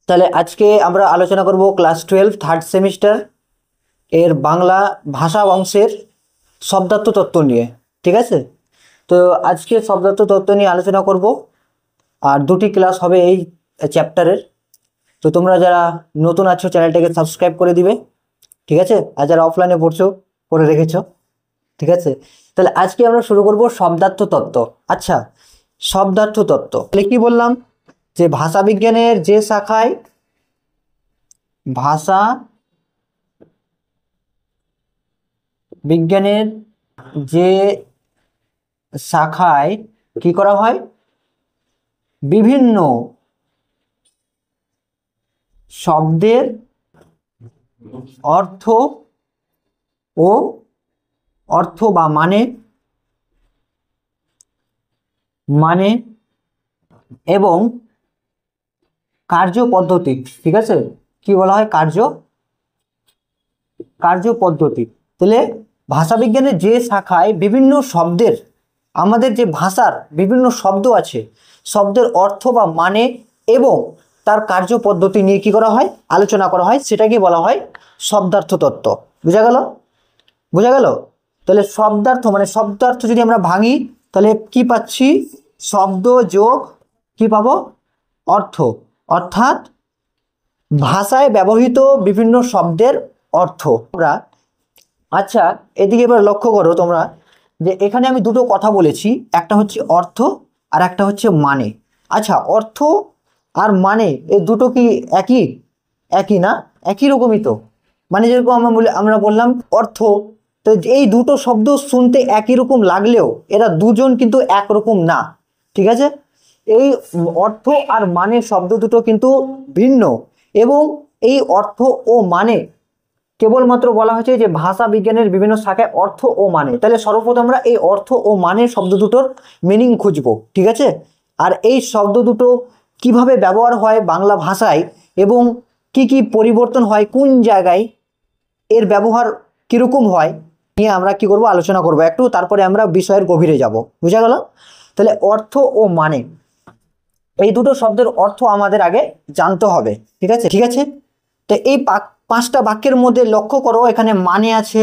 তাহলে আজকে আমরা আলোচনা করব ক্লাস 12 থার্ড সেমিস্টার এর বাংলা ভাষা অংশের শব্দার্থ তত্ত্ব নিয়ে। ঠিক আছে, তো আজকে শব্দার্থ তত্ত্ব নিয়ে আলোচনা করব আর দুটি ক্লাস হবে এই চ্যাপ্টারের। তো তোমরা যারা নতুন আছো চ্যানেলটাকে সাবস্ক্রাইব করে দিবে, ঠিক আছে, আর যারা অফলাইনে পড়ছো করে রেখেছো, ঠিক আছে। তাহলে আজকে আমরা শুরু করব শব্দার্থ তত্ত্ব। আচ্ছা, শব্দার্থ তত্ত্ব তাহলে কি বললাম, যে ভাষা বিজ্ঞানের যে শাখায় ভাষা বিজ্ঞানের যে শাখায় কি করা হয়, বিভিন্ন শব্দের অর্থ ও অর্থ বা মানে এবং কার্য পদ্ধতি, ঠিক আছে, কি বলা হয়, কার্য পদ্ধতি। তাহলে ভাষা বিজ্ঞানের যে শাখায় বিভিন্ন শব্দের, আমাদের যে ভাষার বিভিন্ন শব্দ আছে, শব্দের অর্থ বা মানে এবং তার কার্য পদ্ধতি নিয়ে কি করা হয়, আলোচনা করা হয়, সেটাকে বলা হয় শব্দার্থ তত্ত্ব। বোঝা গেল? তাহলে শব্দার্থ যদি আমরা ভাঙি তাহলে কি পাচ্ছি, শব্দ যোগ কি পাবো, অর্থ, অর্থাৎ ভাষায় ব্যবহৃত বিভিন্ন শব্দের অর্থ আমরা। আচ্ছা, এদিকে এবার লক্ষ্য করো তোমরা, যে এখানে আমি দুটো কথা বলেছি, একটা হচ্ছে অর্থ আর একটা হচ্ছে মানে। আচ্ছা, অর্থ আর মানে এই দুটো কি একই না? একই রকমই তো। মানে যেরকম আমরা বললাম অর্থ, তো এই দুটো শব্দ শুনতে একই রকম লাগলেও এরা দুজন কিন্তু একরকম না, ঠিক আছে। এই অর্থ আর মানে শব্দ দুটো কিন্তু ভিন্ন, এবং এই অর্থ ও মানে কেবলমাত্র বলা হয়েছে যে ভাষা বিজ্ঞানের বিভিন্ন শাখায় অর্থ ও মানে। তাহলে সর্বপ্রথম আমরা এই অর্থ ও মানে শব্দ দুটোর মিনিং খুঁজবো, ঠিক আছে। আর এই শব্দ দুটো কিভাবে ব্যবহার হয় বাংলা ভাষায় এবং কি কি পরিবর্তন হয়, কোন জায়গায় এর ব্যবহার কিরকম হয় নিয়ে আমরা কি করব, আলোচনা করব একটু, তারপরে আমরা বিষয়ের গভীরে যাব। বুঝা গেল? তাহলে অর্থ ও মানে এই দুটো শব্দের অর্থ আমাদের আগে জানতে হবে, ঠিক আছে। তো এই পাঁচটা বাক্যের মধ্যে লক্ষ্য করো, এখানে মানে আছে,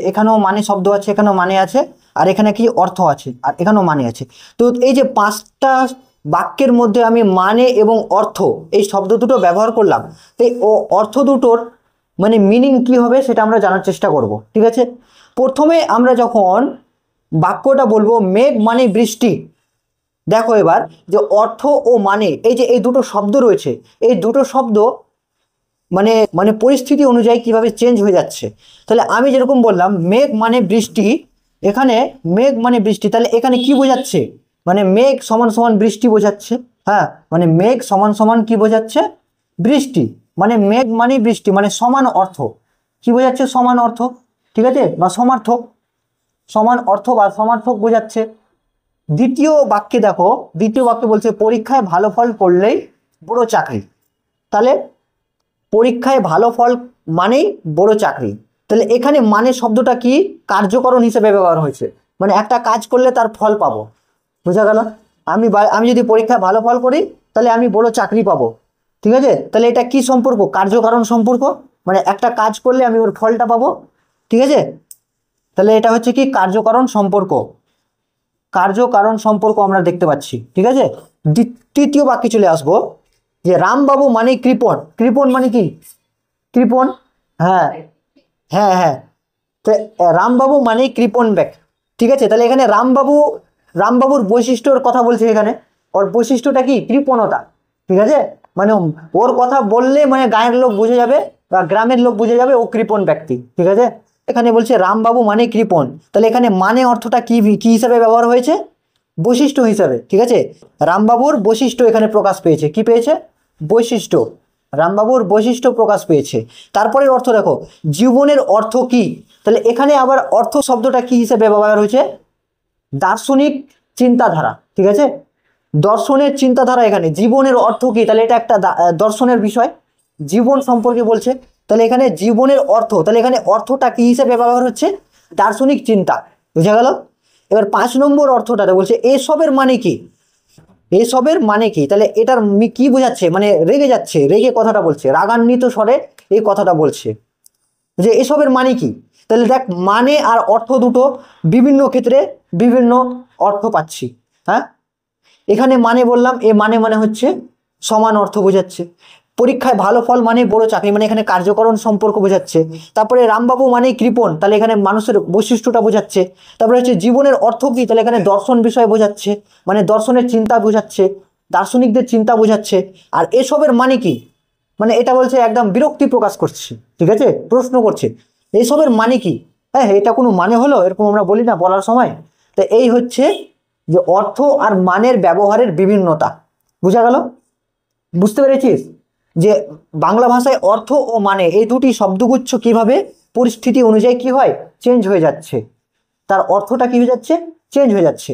এখানেও মানে শব্দ আছে, এখানেও মানে আছে, আর এখানে কি অর্থ আছে, আর এখানেও মানে আছে। তো এই যে পাঁচটা বাক্যের মধ্যে আমি মানে এবং অর্থ এই শব্দ দুটো ব্যবহার করলাম, তো এই অর্থ দুটোর মানে মিনিং কি হবে সেটা আমরা জানার চেষ্টা করব, ঠিক আছে। প্রথমে আমরা যখন বাক্যটা বলবো মেঘ মানে বৃষ্টি, দেখো এবার যে অর্থ ও মানে এই যে এই দুটো শব্দ রয়েছে, এই দুটো শব্দ মানে পরিস্থিতি অনুযায়ী কিভাবে চেঞ্জ হয়ে যাচ্ছে। তাহলে আমি যেরকম বললাম মেঘ মানে বৃষ্টি, এখানে মেঘ মানে বৃষ্টি, তাহলে এখানে কি বোঝাচ্ছে, মানে মেঘ সমান সমান বৃষ্টি বোঝাচ্ছে। হ্যাঁ, মানে মেঘ সমান সমান কি বোঝাচ্ছে, বৃষ্টি। মানে মেঘ মানে বৃষ্টি মানে সমান অর্থ, কি বোঝাচ্ছে, সমান অর্থ, ঠিক আছে, বা সমার্থক, সমান অর্থ বা সমার্থক বোঝাচ্ছে। দ্বিতীয় বাক্যে বলছে পরীক্ষায় ভালো ফল করলেই বড় চাকরি। তাহলে পরীক্ষায় ভালো ফল মানেই বড় চাকরি। তাহলে এখানে মানে শব্দটা কি, কার্যকরণ হিসেবে ব্যবহার হয়েছে, মানে একটা কাজ করলে তার ফল পাবো। বুঝা গেল? আমি যদি পরীক্ষায় ভালো ফল করি তাহলে আমি বড় চাকরি পাবো, ঠিক আছে। তাহলে এটা কি সম্পর্ক, কার্যকারণ সম্পর্ক, মানে একটা কাজ করলে আমি ওর ফলটা পাবো, ঠিক আছে। তাহলে এটা হচ্ছে কি, কার্যকারণ সম্পর্ক আমরা দেখতে পাচ্ছি, ঠিক আছে। তৃতীয় বাক্যে চলে আসবো, যে রামবাবু মানে কৃপণ মানে কি, কৃপণ, হ্যাঁ হ্যাঁ হ্যাঁ, তো রামবাবু মানে কৃপণ ব্যক্তি, ঠিক আছে। তাহলে এখানে রামবাবুর বৈশিষ্ট্যর কথা বলছে, এখানে ওর বৈশিষ্ট্যটা কি, কৃপণতা, ঠিক আছে। মানে ওর কথা বললে মানে গায়ের লোক বুঝে যাবে বা গ্রামের লোক বুঝে যাবে ও কৃপণ ব্যক্তি, ঠিক আছে। এখানে বলছে রামবাবু মানে কৃপণ, তাহলে এখানে মানে অর্থটা কি হিসাবে ব্যবহার হয়েছে, বৈশিষ্ট্য হিসাবে, ঠিক আছে। রামবাবুর বৈশিষ্ট্য এখানে প্রকাশ পেয়েছে, কি পেয়েছে, বৈশিষ্ট্য, রামবাবুর বৈশিষ্ট্য প্রকাশ পেয়েছে। তারপরের অর্থ দেখো, জীবনের অর্থ কি, তাহলে এখানে আবার অর্থ শব্দটা কি হিসেবে ব্যবহার হয়েছে, দার্শনিক চিন্তাধারা, ঠিক আছে, দর্শনের চিন্তাধারা। এখানে জীবনের অর্থ কি, তাহলে এটা একটা দর্শনের বিষয়, জীবন সম্পর্কে বলছে। তাহলে এখানে জীবনের অর্থ, তাহলে এখানে অর্থটা কি হিসেবে ব্যবহার হচ্ছে, দার্শনিক চিন্তা। বুঝা গেল? এবার 5 নম্বর অর্থটাতে বলছে এসবের মানে কি, এসবের মানে কি? তাহলে এটার কি বোঝাচ্ছে? মানে রেগে যাচ্ছে, রেগে কথাটা বলছে, রাগান্বিত স্বরে এই কথাটা বলছে যে এসবের মানে কি। তাহলে দেখ, মানে আর অর্থ দুটো বিভিন্ন ক্ষেত্রে বিভিন্ন অর্থ পাচ্ছি। হ্যাঁ, এখানে মানে বললাম, এ মানে মানে হচ্ছে সমান অর্থ বোঝাচ্ছে। পরীক্ষায় ভালো ফল মানে বড় চাকরি, মানে এখানে কার্যকরণ সম্পর্ক বোঝাচ্ছে। তারপরে রামবাবু মানে কৃপণ, তাহলে এখানে মানুষের বৈশিষ্ট্যটা বোঝাচ্ছে। তারপরে হচ্ছে জীবনের অর্থ কি, তাহলে এখানে দর্শন বিষয় বোঝাচ্ছে, মানে দর্শনের চিন্তা বোঝাচ্ছে, দার্শনিকদের চিন্তা বোঝাচ্ছে। আর এসবের মানে কি, মানে এটা বলছে একদম বিরক্তি প্রকাশ করছে, ঠিক আছে, প্রশ্ন করছে এইসবের মানে কি। হ্যাঁ, এটা কোনো মানে হলো? এরকম আমরা বলি না বলার সময়। তো এই হচ্ছে যে অর্থ আর মানের ব্যবহারের বিভিন্নতা। বুঝা গেল? বুঝতে পেরেছিস যে বাংলা ভাষায় অর্থ ও মানে এই দুটি শব্দগুচ্ছ কিভাবে পরিস্থিতি অনুযায়ী কি হয়, চেঞ্জ হয়ে যাচ্ছে, তার অর্থটা কি হয়ে যাচ্ছে, চেঞ্জ হয়ে যাচ্ছে।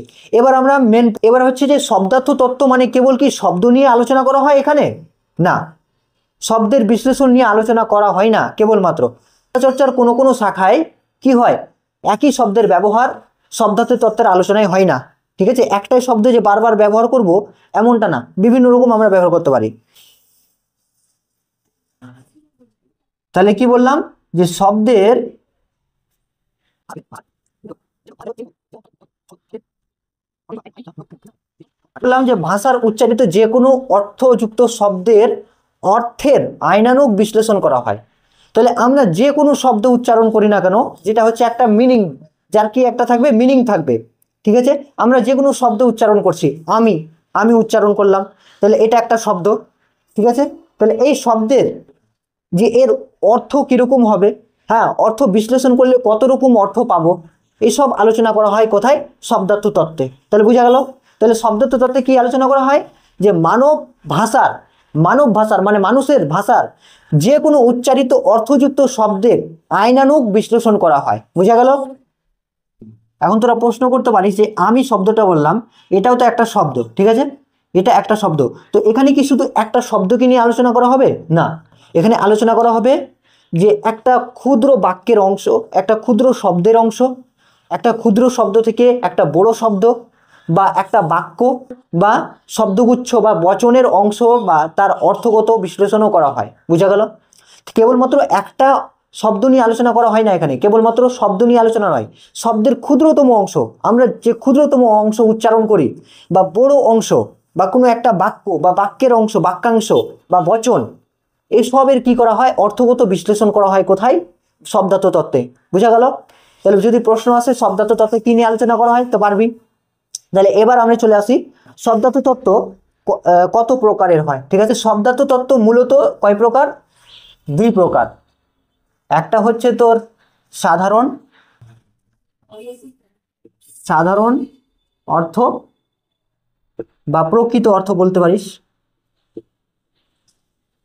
এবার হচ্ছে যে শব্দার্থ তত্ত্ব মানে কেবল কি শব্দ নিয়ে আলোচনা করা হয় এখানে? না, শব্দের বিশ্লেষণ নিয়ে আলোচনা করা হয় না কেবলমাত্র। চর্চার কোনো কোনো শাখায় কি হয়, একই শব্দের ব্যবহার শব্দার্থ তত্ত্বের আলোচনায় হয় না, ঠিক আছে। একটাই শব্দ যে বারবার ব্যবহার করব এমনটা না, বিভিন্ন রকম আমরা ব্যবহার করতে পারি। তাহলে কি বললাম যে শব্দের বললাম যে ভাষার উচ্চারিত যে কোনো অর্থযুক্ত শব্দের অর্থের আইনানুগ বিশ্লেষণ করা হয়। তাহলে আমরা যে কোনো শব্দ উচ্চারণ করি না কেন, যেটা হচ্ছে একটা মিনিং, যার কি একটা থাকবে, মিনিং থাকবে, ঠিক আছে। আমরা যে কোনো শব্দ উচ্চারণ করছি, আমি আমি উচ্চারণ করলাম, তাহলে এটা একটা শব্দ, ঠিক আছে। তাহলে এই শব্দের যে এর অর্থ কিরকম হবে, হ্যাঁ, অর্থ বিশ্লেষণ করলে কত রকম অর্থ পাবো, এইসব আলোচনা করা হয় কোথায়, শব্দার্থ তত্ত্বে। তাহলে বোঝা গেল? তাহলে শব্দার্থ তত্ত্বে কি আলোচনা করা হয়, যে মানব ভাষার মানে মানুষের ভাষার যে কোনো উচ্চারিত অর্থযুক্ত শব্দের আইনানুগ বিশ্লেষণ করা হয়। বোঝা গেল? এখন তোরা প্রশ্ন করতে পারিস যে আমি শব্দটা বললাম, এটাও তো একটা শব্দ, ঠিক আছে, এটা একটা শব্দ, তো এখানে কি শুধু একটা শব্দকে নিয়ে আলোচনা করা হবে? না, এখানে আলোচনা করা হবে যে একটা ক্ষুদ্র বাক্যের অংশ, একটা ক্ষুদ্র শব্দের অংশ, একটা ক্ষুদ্র শব্দ থেকে একটা বড় শব্দ, বা একটা বাক্য বা শব্দগুচ্ছ বা বচনের অংশ বা তার অর্থগত বিশ্লেষণও করা হয়। বোঝা গেল? কেবলমাত্র একটা শব্দ নিয়ে আলোচনা করা হয় না, এখানে কেবলমাত্র শব্দ নিয়ে আলোচনা নয়, শব্দের ক্ষুদ্রতম অংশ, আমরা যে ক্ষুদ্রতম অংশ উচ্চারণ করি, বা বড় অংশ, বা কোনো একটা বাক্য বা বাক্যের অংশ, বাক্যাংশ বা বচন, এসবের কি করা হয়, অর্থগত বিশ্লেষণ করা হয় কোথায়, শব্দার্থ তত্ত্বে। বুঝা গেল? তাহলে যদি প্রশ্ন আসে শব্দার্থ তত্ত্বে কি নিয়ে আলোচনা করা হয়, তো পারবি। তাহলে এবার আমরা চলে আসি শব্দার্থ তত্ত্ব কত প্রকারের হয়, ঠিক আছে। শব্দার্থ তত্ত্ব মূলত কয় প্রকার, দুই প্রকার। একটা হচ্ছে তোর সাধারণ সাধারণ অর্থ বা প্রকৃত অর্থ বলতে পারিস,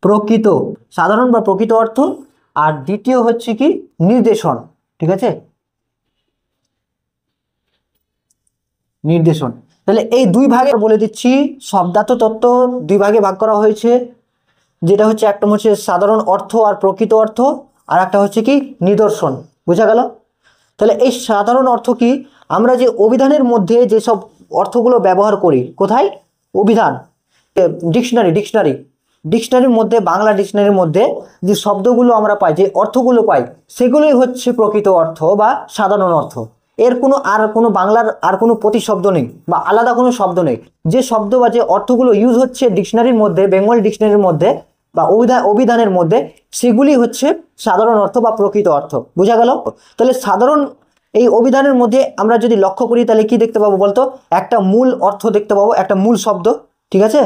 প্রকৃত সাধারণ বা প্রকৃত অর্থ। আর দ্বিতীয় হচ্ছে কি নির্দেশন, ঠিক আছে, নির্দেশন। তাহলে এই দুই ভাগে বলে দিচ্ছি, শব্দার্থ তত্ত্ব দুই ভাগে ভাগ করা হয়েছে, যেটা হচ্ছে একটা হচ্ছে সাধারণ অর্থ আর প্রকৃত অর্থ, আর একটা হচ্ছে কি নিদর্শন। বুঝা গেল? তাহলে এই সাধারণ অর্থ কি, আমরা যে অভিধানের মধ্যে যেসব অর্থগুলো ব্যবহার করি, কোথায়, অভিধান, ডিকশনারির মধ্যে, বাংলা ডিকশনারির মধ্যে যে শব্দগুলো আমরা পাই, যে অর্থগুলো পাই, সেগুলোই হচ্ছে প্রকৃত অর্থ বা সাধারণ অর্থ। এর কোনো বাংলার আর কোনো প্রতিশব্দ নেই বা আলাদা কোনো শব্দ নেই। যে শব্দ বা যে অর্থগুলো ইউজ হচ্ছে ডিকশনারির মধ্যে, বেঙ্গলি ডিকশনারির মধ্যে বা অভিধানের মধ্যে, সেগুলি হচ্ছে সাধারণ অর্থ বা প্রকৃত অর্থ। বোঝা গেল? তাহলে সাধারণ এই অভিধানের মধ্যে আমরা যদি লক্ষ্য করি, তাহলে কি দেখতে পাবো বলতো, একটা মূল অর্থ দেখতে পাবো, একটা মূল শব্দ, ঠিক আছে,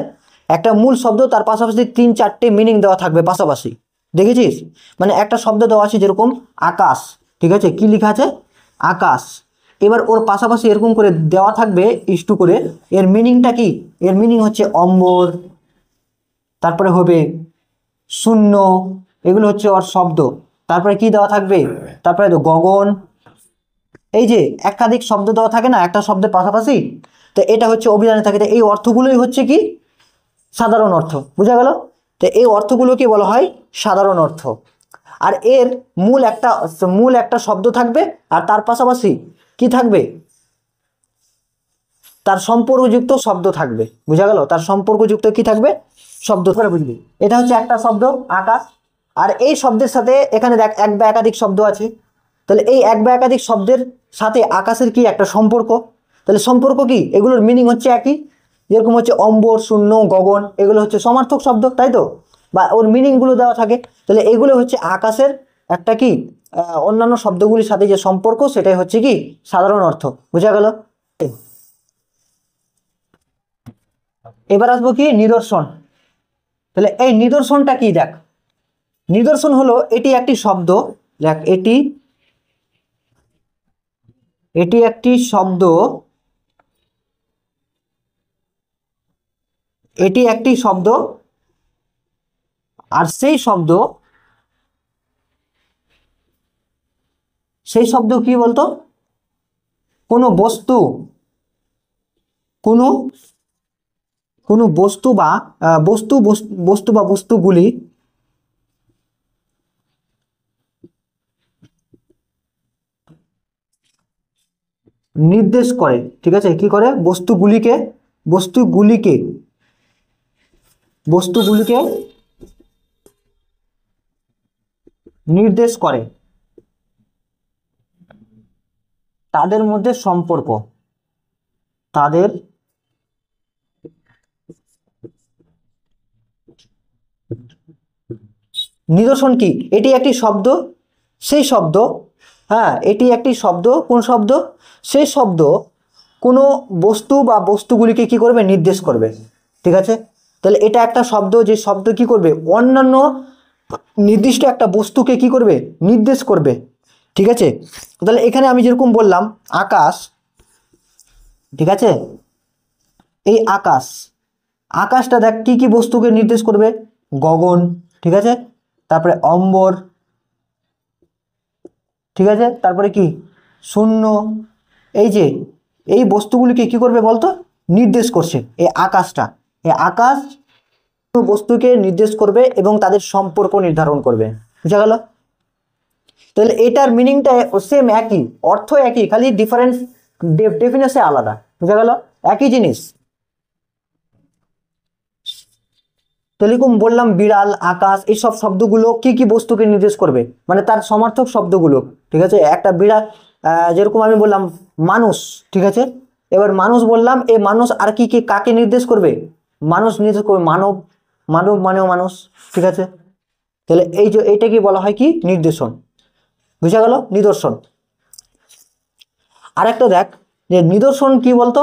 একটা মূল শব্দ, তার পাশাপাশি 3-4টে মিনিং দেওয়া থাকবে পাশাপাশি, দেখেছিস? মানে একটা শব্দ দেওয়া আছে যেরকম আকাশ, ঠিক আছে, কি লেখা আছে, আকাশ, এবার ওর পাশাপাশি এরকম করে দেওয়া থাকবে ইস্টু করে, এর মিনিংটা কি, এর মিনিং হচ্ছে অম্বর, তারপরে হবে শূন্য, এগুলো হচ্ছে ওর শব্দ। তারপরে কি দেওয়া থাকবে, তারপরে তো গগন, এই যে একাধিক শব্দ দেওয়া থাকে না একটা শব্দের পাশাপাশি, তো এটা হচ্ছে অভিধানে থাকে। তো এই অর্থগুলোই হচ্ছে কি সাধারণ অর্থ। বুঝা গেল? তো এই অর্থগুলোকে বলা হয় সাধারণ অর্থ। আর এর মূল একটা শব্দ থাকবে, আর তার পাশাপাশি কি থাকবে, তার সম্পর্কযুক্ত শব্দ থাকবে। বুঝা গেল? তার সম্পর্কযুক্ত কি থাকবে? শব্দ করে বুঝবি। এটা হচ্ছে একটা শব্দ আকাশ, আর এই শব্দের সাথে এখানে দেখ এক বা একাধিক শব্দ আছে। তাহলে এই এক বা একাধিক শব্দের সাথে আকাশের কি একটা সম্পর্ক। তাহলে সম্পর্ক কি? এগুলোর মিনিং হচ্ছে একই। যেরকম হচ্ছে অম্বর, শূন্য, গগন, এগুলো হচ্ছে সমার্থক শব্দ, তাই তো? বা ওর মিনিংগুলো দেওয়া থাকে। তাহলে এগুলো হচ্ছে আকাশের একটা কি অন্যান্য শব্দগুলির সাথে যে সম্পর্ক, সেটাই হচ্ছে কি সাধারণ অর্থ। বুঝা গেল? এবার আসবো কি নিদর্শন। তাহলে এই নিদর্শনটা কি? দেখ, নিদর্শন হলো এটি একটি শব্দ। দেখ, এটি একটি শব্দ, এটি একটি শব্দ, আর সেই শব্দ কি বলতো? কোনো বস্তু, কোনো কোনো বস্তু বা বস্তুগুলি নির্দেশ করে। ঠিক আছে? কি করে? বস্তুগুলিকে নির্দেশ করে, তাদের মধ্যে সম্পর্ক, তাদের নিদর্শন কি? এটি একটি শব্দ, সেই শব্দ, হ্যাঁ, এটি একটি শব্দ, কোন শব্দ? সেই শব্দ কোনো বস্তু বা বস্তুগুলিকে কি করবে? নির্দেশ করবে। ঠিক আছে? তাহলে এটা একটা শব্দ, যে শব্দ কি করবে? অন্যান্য নির্দিষ্ট একটা বস্তুকে কি করবে? নির্দেশ করবে। ঠিক আছে? তাহলে এখানে আমি যেরকম বললাম আকাশ, ঠিক আছে, এই আকাশটা দেখ কি কি বস্তুকে নির্দেশ করবে? গগন, ঠিক আছে, তারপরে অম্বর, ঠিক আছে, তারপরে কি শূন্য। এই যে এই বস্তুগুলিকে কি করবে বলতো? নির্দেশ করছে এই আকাশটা। এই আকাশ বস্তুকে নির্দেশ করবে এবং তাদের সম্পর্ক নির্ধারণ করবে। বুঝা গেল? তাহলে এটার মিনিংটা সেম, একই অর্থ, একই, খালি ডিফারেন্স, ডেফিনেশন আলাদা। বুঝা গেল? একই জিনিস। তেলিকুম বললাম বিড়াল, আকাশ, এইসব শব্দগুলো কি কি বস্তুকে নির্দেশ করবে, মানে তার সমার্থক শব্দগুলো। ঠিক আছে? একটা বিড়াল, যেরকম আমি বললাম মানুষ, ঠিক আছে, এবার মানুষ বললাম, এই মানুষ আর কি কি কাকে নির্দেশ করবে? মানুষ নির্দেশ করবে মানব, মানব মানেও মানুষ। ঠিক আছে? তাহলে এই যে এইটা কি বলা হয়? কি নির্দেশন। বুঝা গেল? নিদর্শন। আরেকটা দেখ, যে নিদর্শন কি বলতো?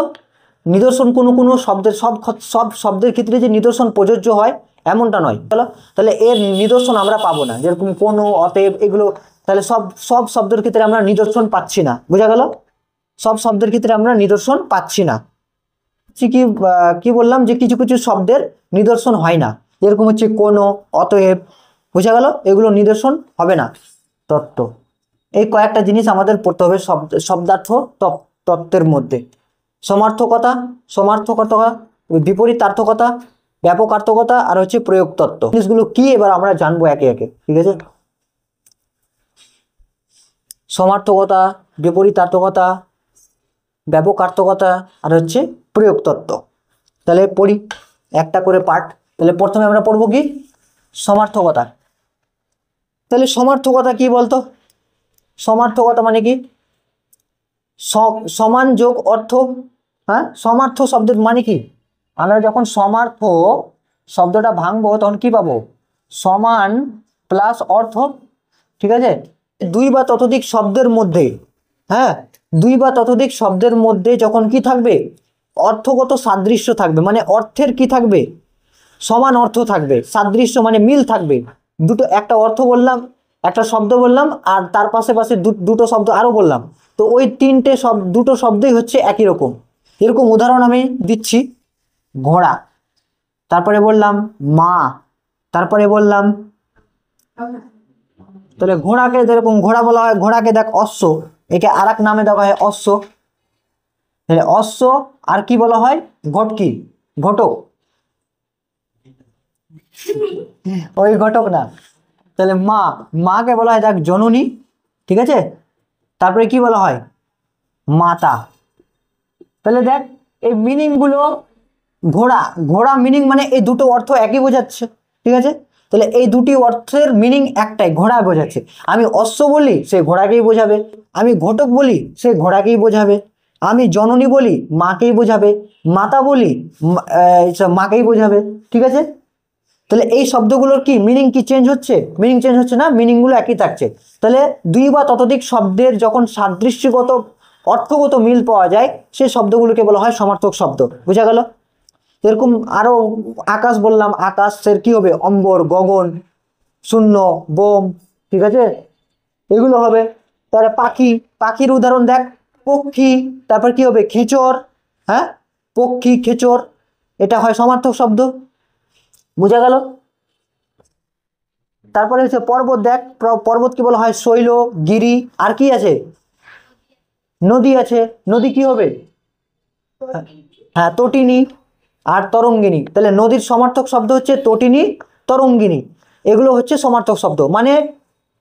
নিদর্শন কোনো কোনো শব্দের, সব শব্দের ক্ষেত্রে যে নিদর্শন প্রযোজ্য হয় এমনটা নয়। চলো, তাহলে এর নিদর্শন আমরা পাবো না। যেরকম কোনো, অতএব, এগুলো, তাহলে সব সব শব্দের ক্ষেত্রে আমরা নিদর্শন পাচ্ছি না। বুঝা গেল? সব শব্দের ক্ষেত্রে আমরা নিদর্শন পাচ্ছি না। কি কি বললাম? যে কিছু কিছু শব্দের নিদর্শন হয় না, যেরকম হচ্ছে কোনো, অতএব। বুঝা গেল? এগুলো নিদর্শন হবে না। তত্ত্ব, এই কয়েকটা জিনিস আমাদের পড়তে হবে শব্দার্থ তত্ত্বের মধ্যে। সমার্থকতা, বিপরীতার্থকতা, ব্যাপকার্থকতা, আর হচ্ছে প্রয়োগ তত্ত্ব। জিনিসগুলো কি এবার আমরা জানবো একে একে। ঠিক আছে? সমার্থকতা, বিপরীতার্থকতা, ব্যাপকার্থকতা, আর হচ্ছে প্রয়োগ তত্ত্ব। তাহলে পড়ি একটা করে পার্ট। তাহলে প্রথমে আমরা পড়বো কি? সমার্থকতা। তাহলে সমার্থকতা কি বলতো? সমার্থকতা মানে কি? সমান যোগ অর্থ। হ্যাঁ, সমার্থ শব্দের মানে কি? আমরা যখন সমার্থ শব্দটা ভাঙবো তখন কি পাবো? সমান প্লাস অর্থ। ঠিক আছে? দুই বা ততোধিক শব্দের মধ্যে, হ্যাঁ, দুই বা ততোধিক শব্দের মধ্যে যখন কি থাকবে? অর্থগত সাদৃশ্য থাকবে, মানে অর্থের কি থাকবে? সমান অর্থ থাকবে, সাদৃশ্য মানে মিল থাকবে। দুটো, একটা অর্থ বললাম, একটা শব্দ বললাম, আর তার পাশে পাশে দুটো শব্দ আরো বললাম, তো ওই দুটো শব্দই হচ্ছে একই রকম। এরকম উদাহরণ আমি দিচ্ছি। ঘোড়া, তারপরে বললাম মা, তারপরে বললাম, তাহলে ঘোড়াকে যেরকম ঘোড়া বলা হয়, ঘোড়াকে দেখ অশ্ব, একে আর এক নামে দেওয়া হয় অশ্ব। তাহলে অশ্ব, আর কি বলা হয়? ঘটকি, ঘটক, ওই ঘটক না। তাহলে মাকে বলা হয় দেখ জননী। ঠিক আছে? তারপরে কি বলা হয়? মাতা। তাহলে দেখ, এই মিনিংগুলো ঘোড়া, ঘোড়া মিনিং মানে এই দুটো অর্থ একই বোঝাচ্ছে, ঠিক আছে। তাহলে এই দুটি অর্থের মিনিং একটাই, ঘোড়া বোঝাচ্ছে। আমি অশ্ব বলি সে ঘোড়াকেই বোঝাবে, আমি ঘটক বলি সে ঘোড়াকেই বোঝাবে, আমি জননী বলি মাকেই বোঝাবে, মাতা বলি মাকেই বোঝাবে, ঠিক আছে। তাহলে এই শব্দগুলোর কি মিনিং কি চেঞ্জ হচ্ছে? মিনিং চেঞ্জ হচ্ছে না, মিনিংগুলো একই থাকছে। তাহলে দুই বা ততোধিক শব্দের যখন সাদৃশ্যগত অর্থগত মিল পাওয়া যায় সেই শব্দগুলোকে বলা হয় সমার্থক শব্দ। বুঝা গেল? এরকম আরো আকাশ বললাম, আকাশের কি হবে? অম্বর, গগন, শূন্য, বোম, ঠিক আছে, এগুলো হবে। তারপরে পাখি, পাখির উদাহরণ দেখ, পক্ষী, তারপর কি হবে? খেচর, হ্যাঁ, পক্ষী, খেচর, এটা হয় সমার্থক শব্দ। বুঝা গেল? তারপরে হচ্ছে পর্বত, দেখ পর্বত কি বলা হয়? শৈল, গিরি, আর কি আছে? নদী আছে, নদী কি হবে? হ্যাঁ, তটিনী আর তরঙ্গিনী। তাহলে নদীর সমার্থক শব্দ হচ্ছে তটিনী, তরঙ্গিনী, এগুলো হচ্ছে সমার্থক শব্দ। মানে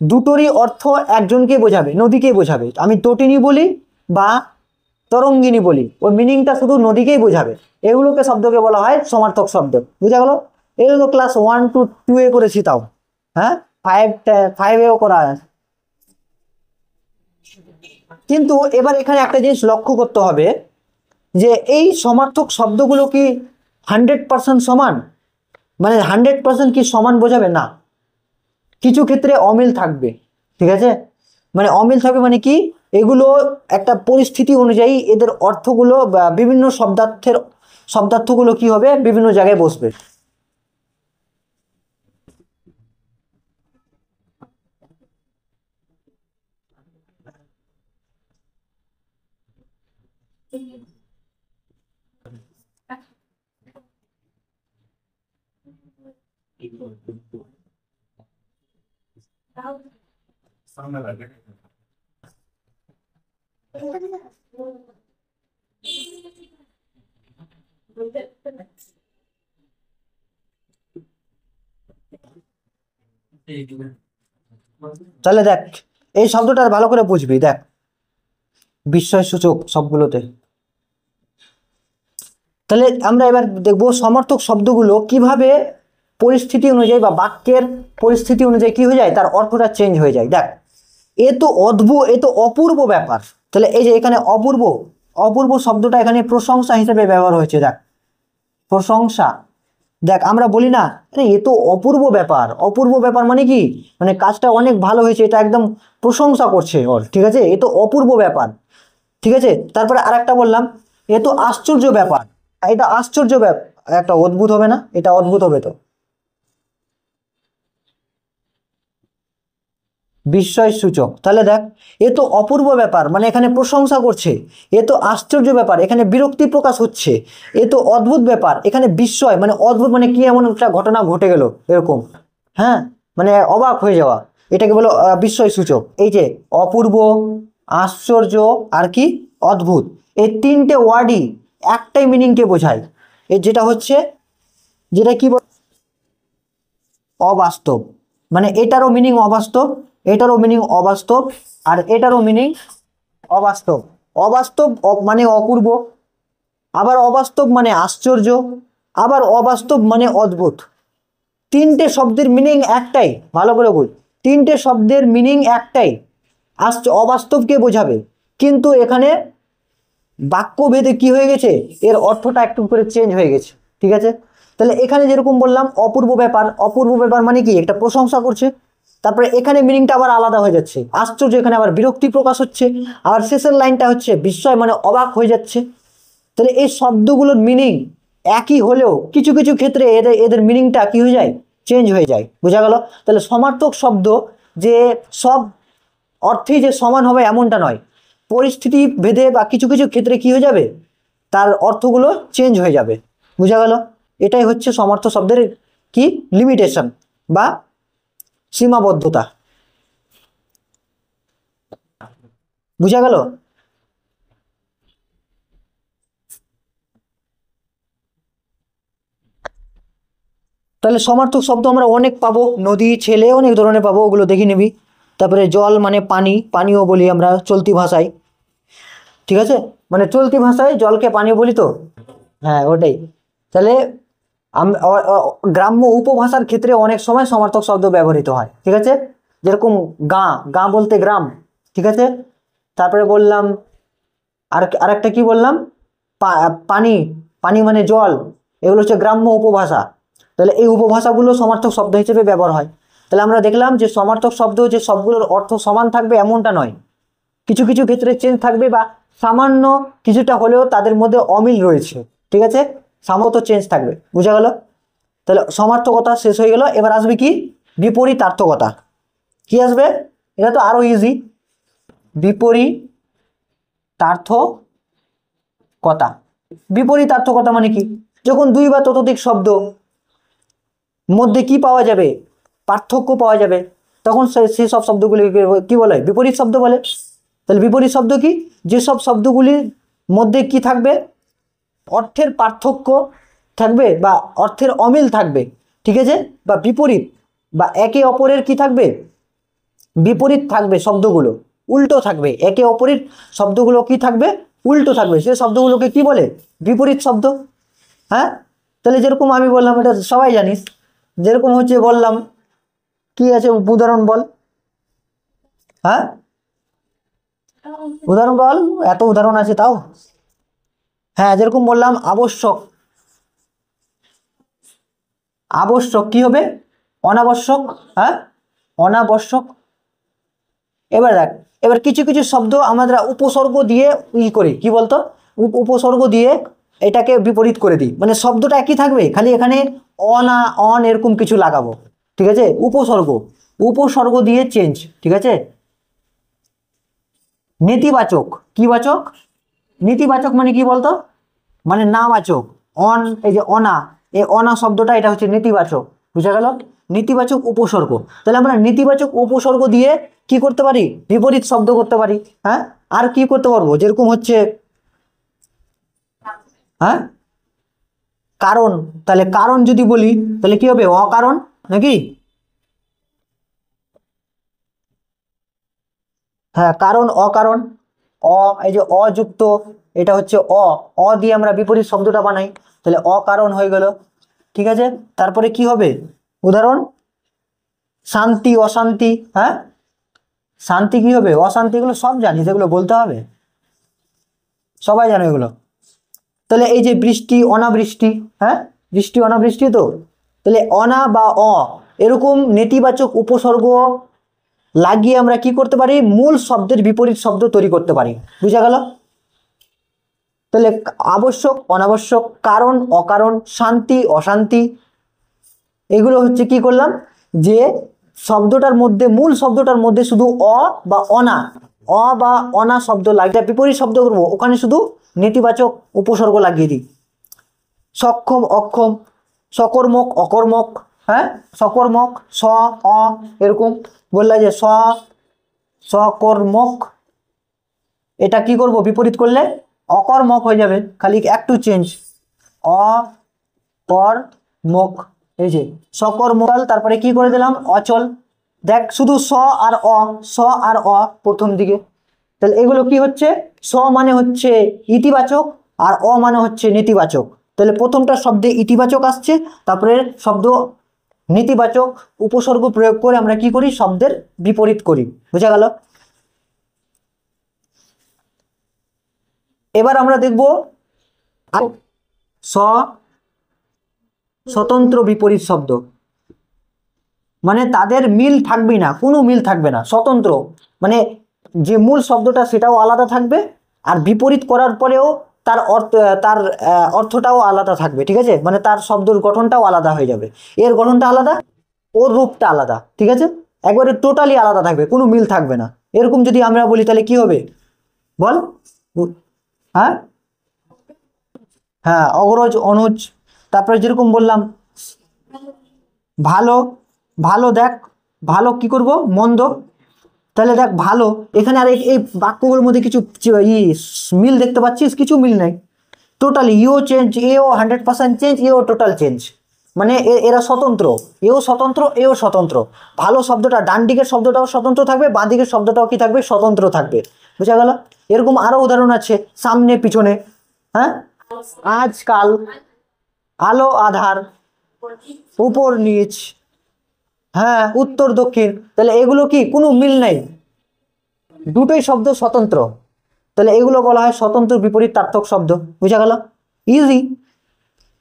দুটোরই অর্থ একজনকে বোঝাবে, নদীকেই বোঝাবে। আমি তটিনী বলি বা তরঙ্গিনী বলি, ওই মিনিংটা শুধু নদীকেই বোঝাবে। এগুলোকে শব্দকে বলা হয় সমার্থক শব্দ। বুঝা গেল? এগুলো ক্লাস 1 to 2 এ করেছি, তাও হ্যাঁ 5 এও করা আছে। কিন্তু এবার এখানে একটা জিনিস লক্ষ্য করতে হবে যে এই সমার্থক শব্দগুলো কি 100% সমান? মানে 100% কি সমান বোঝাবে? না, কিছু ক্ষেত্রে অমিল থাকবে, ঠিক আছে। মানে অমিল থাকবে মানে কি? এগুলো একটা পরিস্থিতি অনুযায়ী এদের অর্থগুলো বা বিভিন্ন শব্দার্থগুলো কি হবে? বিভিন্ন জায়গায় বসবে। তাহলে দেখ, এই শব্দটা ভালো করে বুঝবি। দেখ, বিস্ময় সূচক সবগুলোতে। তাহলে আমরা এবার দেখবো সমার্থক শব্দগুলো কিভাবে পরিস্থিতি অনুযায়ী বা বাক্যের পরিস্থিতি অনুযায়ী কি হয়ে যায়, তার অর্থটা চেঞ্জ হয়ে যায়। দেখ, এ তো অদ্ভুত, এ তো অপূর্ব ব্যাপার। তাহলে এই যে এখানে অপূর্ব, অপূর্ব শব্দটা এখানে প্রশংসা হিসেবে ব্যবহার হয়েছে। দেখ, প্রশংসা। দেখ, আমরা বলি না আরে এ তো অপূর্ব ব্যাপার, অপূর্ব ব্যাপার মানে কি? মানে কাজটা অনেক ভালো হয়েছে, এটা একদম প্রশংসা করছে ওর, ঠিক আছে, এ তো অপূর্ব ব্যাপার, ঠিক আছে। তারপরে আরেকটা বললাম, এ তো আশ্চর্য ব্যাপার, এটা আশ্চর্য ব্যাপার, একটা অদ্ভুত হবে না? এটা অদ্ভুত হবে তো। বিস্ময় সূচক। তাহলে দেখ, এ তো অপূর্ব ব্যাপার মানে এখানে প্রশংসা করছে, এ তো আশ্চর্য ব্যাপার এখানে বিরক্তি প্রকাশ হচ্ছে, এ তো অদ্ভুত ব্যাপার এখানে বিস্ময় মানে অদ্ভুত মানে কি এমন একটা ঘটনা ঘটে গেল এরকম, হ্যাঁ, মানে অবাক হয়ে যাওয়া, এটাকে বলো বিস্ময় সূচক। এই যে অপূর্ব, আশ্চর্য আর কি অদ্ভুত, এই তিনটে ওয়ার্ডই একটাই মিনিংকে বোঝায়। এর যেটা হচ্ছে, যেটা কি অবাস্তব, মানে এটারও মিনিং অবাস্তব, এটারও মিনিং অবাস্তব, আর এটারও মিনিং অবাস্তব। অবাস্তব মানে অপূর্ব, আবার অবাস্তব মানে আশ্চর্য, আবার অবাস্তব মানে অদ্ভুত। তিনটে শব্দের মিনিং একটাই, ভালো করে বল, তিনটে শব্দের মিনিং একটাই, অবাস্তবকে বোঝাবে। কিন্তু এখানে বাক্যভেদে কি হয়ে গেছে, এর অর্থটা একটু করে চেঞ্জ হয়ে গেছে, ঠিক আছে। তাহলে এখানে যেরকম বললাম অপূর্ব ব্যাপার, অপূর্ব ব্যাপার মানে কি একটা প্রশংসা করছে, তারপরে এখানে মিনিংটা আবার আলাদা হয়ে যাচ্ছে, আশ্চর্য এখানে আবার বিরক্তি প্রকাশ হচ্ছে, আবার শেষের লাইনটা হচ্ছে বিস্ময় মানে অবাক হয়ে যাচ্ছে। তাহলে এই শব্দগুলোর মিনিং একই হলেও কিছু কিছু ক্ষেত্রে এদের এদের মিনিংটা কি হয়ে যায়, চেঞ্জ হয়ে যায়। বোঝা গেল? তাহলে সমার্থক শব্দ যে সব অর্থেই যে সমান হবে এমনটা নয়, পরিস্থিতি ভেদে বা কিছু কিছু ক্ষেত্রে কি হয়ে যাবে, তার অর্থগুলো চেঞ্জ হয়ে যাবে। বোঝা গেল? এটাই হচ্ছে সমার্থক শব্দের কি লিমিটেশন বা সীমাবদ্ধতা। বুঝা গেল? তাহলে সমার্থক শব্দ আমরা অনেক পাবো, নদী, ছেলে, অনেক ধরনের পাবো, ওগুলো দেখে নিবি। তারপরে জল মানে পানি, পানীয় বলি আমরা চলতি ভাষায়, ঠিক আছে, মানে চলতি ভাষায় জলকে পানীয় বলি তো। হ্যাঁ ওটাই। তাহলে গ্রাম্য উপভাষার ক্ষেত্রে অনেক সময় সমার্থক শব্দ ব্যবহৃত হয়, ঠিক আছে। যেরকম গাঁ, গাঁ বলতে গ্রাম, ঠিক আছে। তারপরে বললাম আরেকটা কি বললাম, পানি, পানি মানে জল, এগুলো হচ্ছে গ্রাম্য উপভাষা। তাহলে এই উপভাষাগুলো সমার্থক শব্দ হিসেবে ব্যবহার হয়। তাহলে আমরা দেখলাম যে সমার্থক শব্দ যে সবগুলোর অর্থ সমান থাকবে এমনটা নয়, কিছু কিছু ক্ষেত্রে চেঞ্জ থাকবে বা সামান্য কিছুটা হলেও তাদের মধ্যে অমিল রয়েছে, ঠিক আছে, সামান্য চেঞ্জ থাকবে, বুঝা গেল। তাহলে সমার্থকতা শেষ হয়ে গেল। এবার আসবে কি বিপরীতার্থকতা। কি আসবে, এটা তো আরো ইজি। বিপরীতার্থকতা, বিপরীতার্থকতা মানে কি, যখন দুই বা ততোধিক শব্দ মধ্যে কি পাওয়া যাবে, পার্থক্য পাওয়া যাবে, তখন সেই সব শব্দগুলি কি বলে, বিপরীত শব্দ বলে। তাহলে বিপরীত শব্দ কি, যেসব শব্দগুলির মধ্যে কি থাকবে, অর্থের পার্থক্য থাকবে বা অর্থের অমিল থাকবে, ঠিক আছে, বা বিপরীত বা একে অপরের কি থাকবে, বিপরীত থাকবে, শব্দগুলো উল্টো থাকবে, একে অপরের শব্দগুলো কি থাকবে, উল্টো থাকবে, সে শব্দগুলোকে কি বলে, বিপরীত শব্দ। হ্যাঁ, তাহলে যেরকম আমি বললাম, এটা সবাই জানিস, যেরকম হচ্ছে বললাম, কি আছে উদাহরণ বল, হ্যাঁ উদাহরণ বল, এত উদাহরণ আছে তাও। হ্যাঁ, যেরকম বললাম আবশ্যক, আবশ্যক কি হবে, অনাবশ্যক, হ্যাঁ অনাবশ্যক। এবার দেখ, এবার কিছু কিছু শব্দ আমরা উপসর্গ দিয়ে করি, কি বলতো, উপসর্গ দিয়ে এটাকে বিপরীত করে দিই, মানে শব্দটা একই থাকবে, খালি এখানে অনা অন এরকম কিছু লাগাবো, ঠিক আছে, উপসর্গ, উপসর্গ দিয়ে চেঞ্জ, ঠিক আছে। নেতিবাচক, কি বাচক, নেতিবাচক মানে কি বলতো, মানে নাবাচক, অন, এই যে অনা, এই অনা শব্দটা এটা হচ্ছে নেতিবাচক, বুঝা গেল, নেতিবাচক উপসর্গ। তাহলে আমরা নেতিবাচক উপসর্গ দিয়ে কি করতে পারি, বিপরীত শব্দ করতে পারি। হ্যাঁ, আর কি করতে পারবো, যেরকম হচ্ছে, হ্যাঁ কারণ, তাহলে কারণ যদি বলি তাহলে কি হবে, অকারণ নাকি, হ্যাঁ কারণ অকারণ, এই যে অযুক্ত, এটা হচ্ছে অ দিয়ে আমরা বিপরীত শব্দটা বানাই, তাহলে অকারণ হয়ে গেল, ঠিক আছে। তারপরে কি হবে, উদাহরণ, শান্তি অশান্তি, হ্যাঁ শান্তি কি হবে, অশান্তি, এগুলো সব জানি, এগুলো বলতে হবে, সবাই জানো এগুলো। তাহলে এই যে বৃষ্টি অনাবৃষ্টি, হ্যাঁ বৃষ্টি অনাবৃষ্টি, তো তাহলে অনা বা এরকম নেতিবাচক উপসর্গ লাগিয়ে আমরা কি করতে পারি, মূল শব্দের বিপরীত শব্দ তৈরি করতে পারি, বুঝা গেল। তাহলে আবশ্যক অনাবশ্যক, কারণ অকারণ, শান্তি অশান্তি, এগুলো হচ্ছে কি করলাম, যে শব্দটার মধ্যে, মূল শব্দটার মধ্যে শুধু বা অনা, বা অনা শব্দ লাগিয়ে বিপরীত শব্দ করবো, ওখানে শুধু নেতিবাচক উপসর্গ লাগিয়ে দিই। সক্ষম অক্ষম, সকর্মক অকর্মক, হ্যাঁ সকর্মক, অ এরকম বললা যে সকর্মক, এটা কি করব, বিপরীত করলে অকর্মক হয়ে যাবে, খালি একটু চেঞ্জ, অকর্মক, এই যে সকর্মক। তারপরে কি করে দিলাম, অচল, দেখ শুধু আর আর প্রথম দিকে, তাহলে এগুলো কি হচ্ছে, মানে হচ্ছে ইতিবাচক আর মানে হচ্ছে নেতিবাচক। তাহলে প্রথমটা শব্দে ইতিবাচক আসছে, তারপরে শব্দ নেতিবাচক উপসর্গ প্রয়োগ করে আমরা কি করি, শব্দের বিপরীত করি, বুঝা গেল। এবার আমরা দেখব স্বতন্ত্র বিপরীত শব্দ, মানে তাদের মিল থাকবে না, কোনো মিল থাকবে না, স্বতন্ত্র মানে যে মূল শব্দটা সেটাও আলাদা থাকবে, আর বিপরীত করার পরেও তার অর্থটাও আলাদা থাকবে, ঠিক আছে, মানে তার শব্দের গঠনটাও আলাদা হয়ে যাবে, এর গঠনটা আলাদা, ওর রূপটা আলাদা, ঠিক আছে, একবারে টোটালি আলাদা থাকবে, কোনো মিল থাকবে না। এরকম যদি আমরা বলি তাহলে কি হবে বল, হ্যাঁ হ্যাঁ অগ্রজ অনুজ। তারপরে যেরকম বললাম ভালো, ভালো দেখ, ভালো কি করব, মন্দ, তাহলে দেখ ভালো, এখানে আর এই বাক্যগুলোর মধ্যে কিছু মিল দেখতে পাচ্ছিস, কিছু মিল নাই, টোটালি ইও চেঞ্জ, এও 100% চেঞ্জ, এও টোটাল চেঞ্জ, মানে এরা স্বতন্ত্র, এও স্বতন্ত্র, এও স্বতন্ত্র। ভালো শব্দটা ডান দিকের শব্দটাও স্বতন্ত্র থাকবে, বাঁ দিকের শব্দটাও কি থাকবে, স্বতন্ত্র থাকবে, বুঝা গেল। এরকম আরো উদাহরণ আছে, সামনে পিছনে, হ্যাঁ আজকাল, আলো আধার, উপর নিচ, হ্যাঁ উত্তর দক্ষিণ। তাহলে এগুলো কি কোনো মিল নাই, দুটোই শব্দ স্বতন্ত্র। তাহলে এগুলো বলা হয় স্বতন্ত্র বিপরীতার্থক শব্দ। বুঝা গেল? ইজি।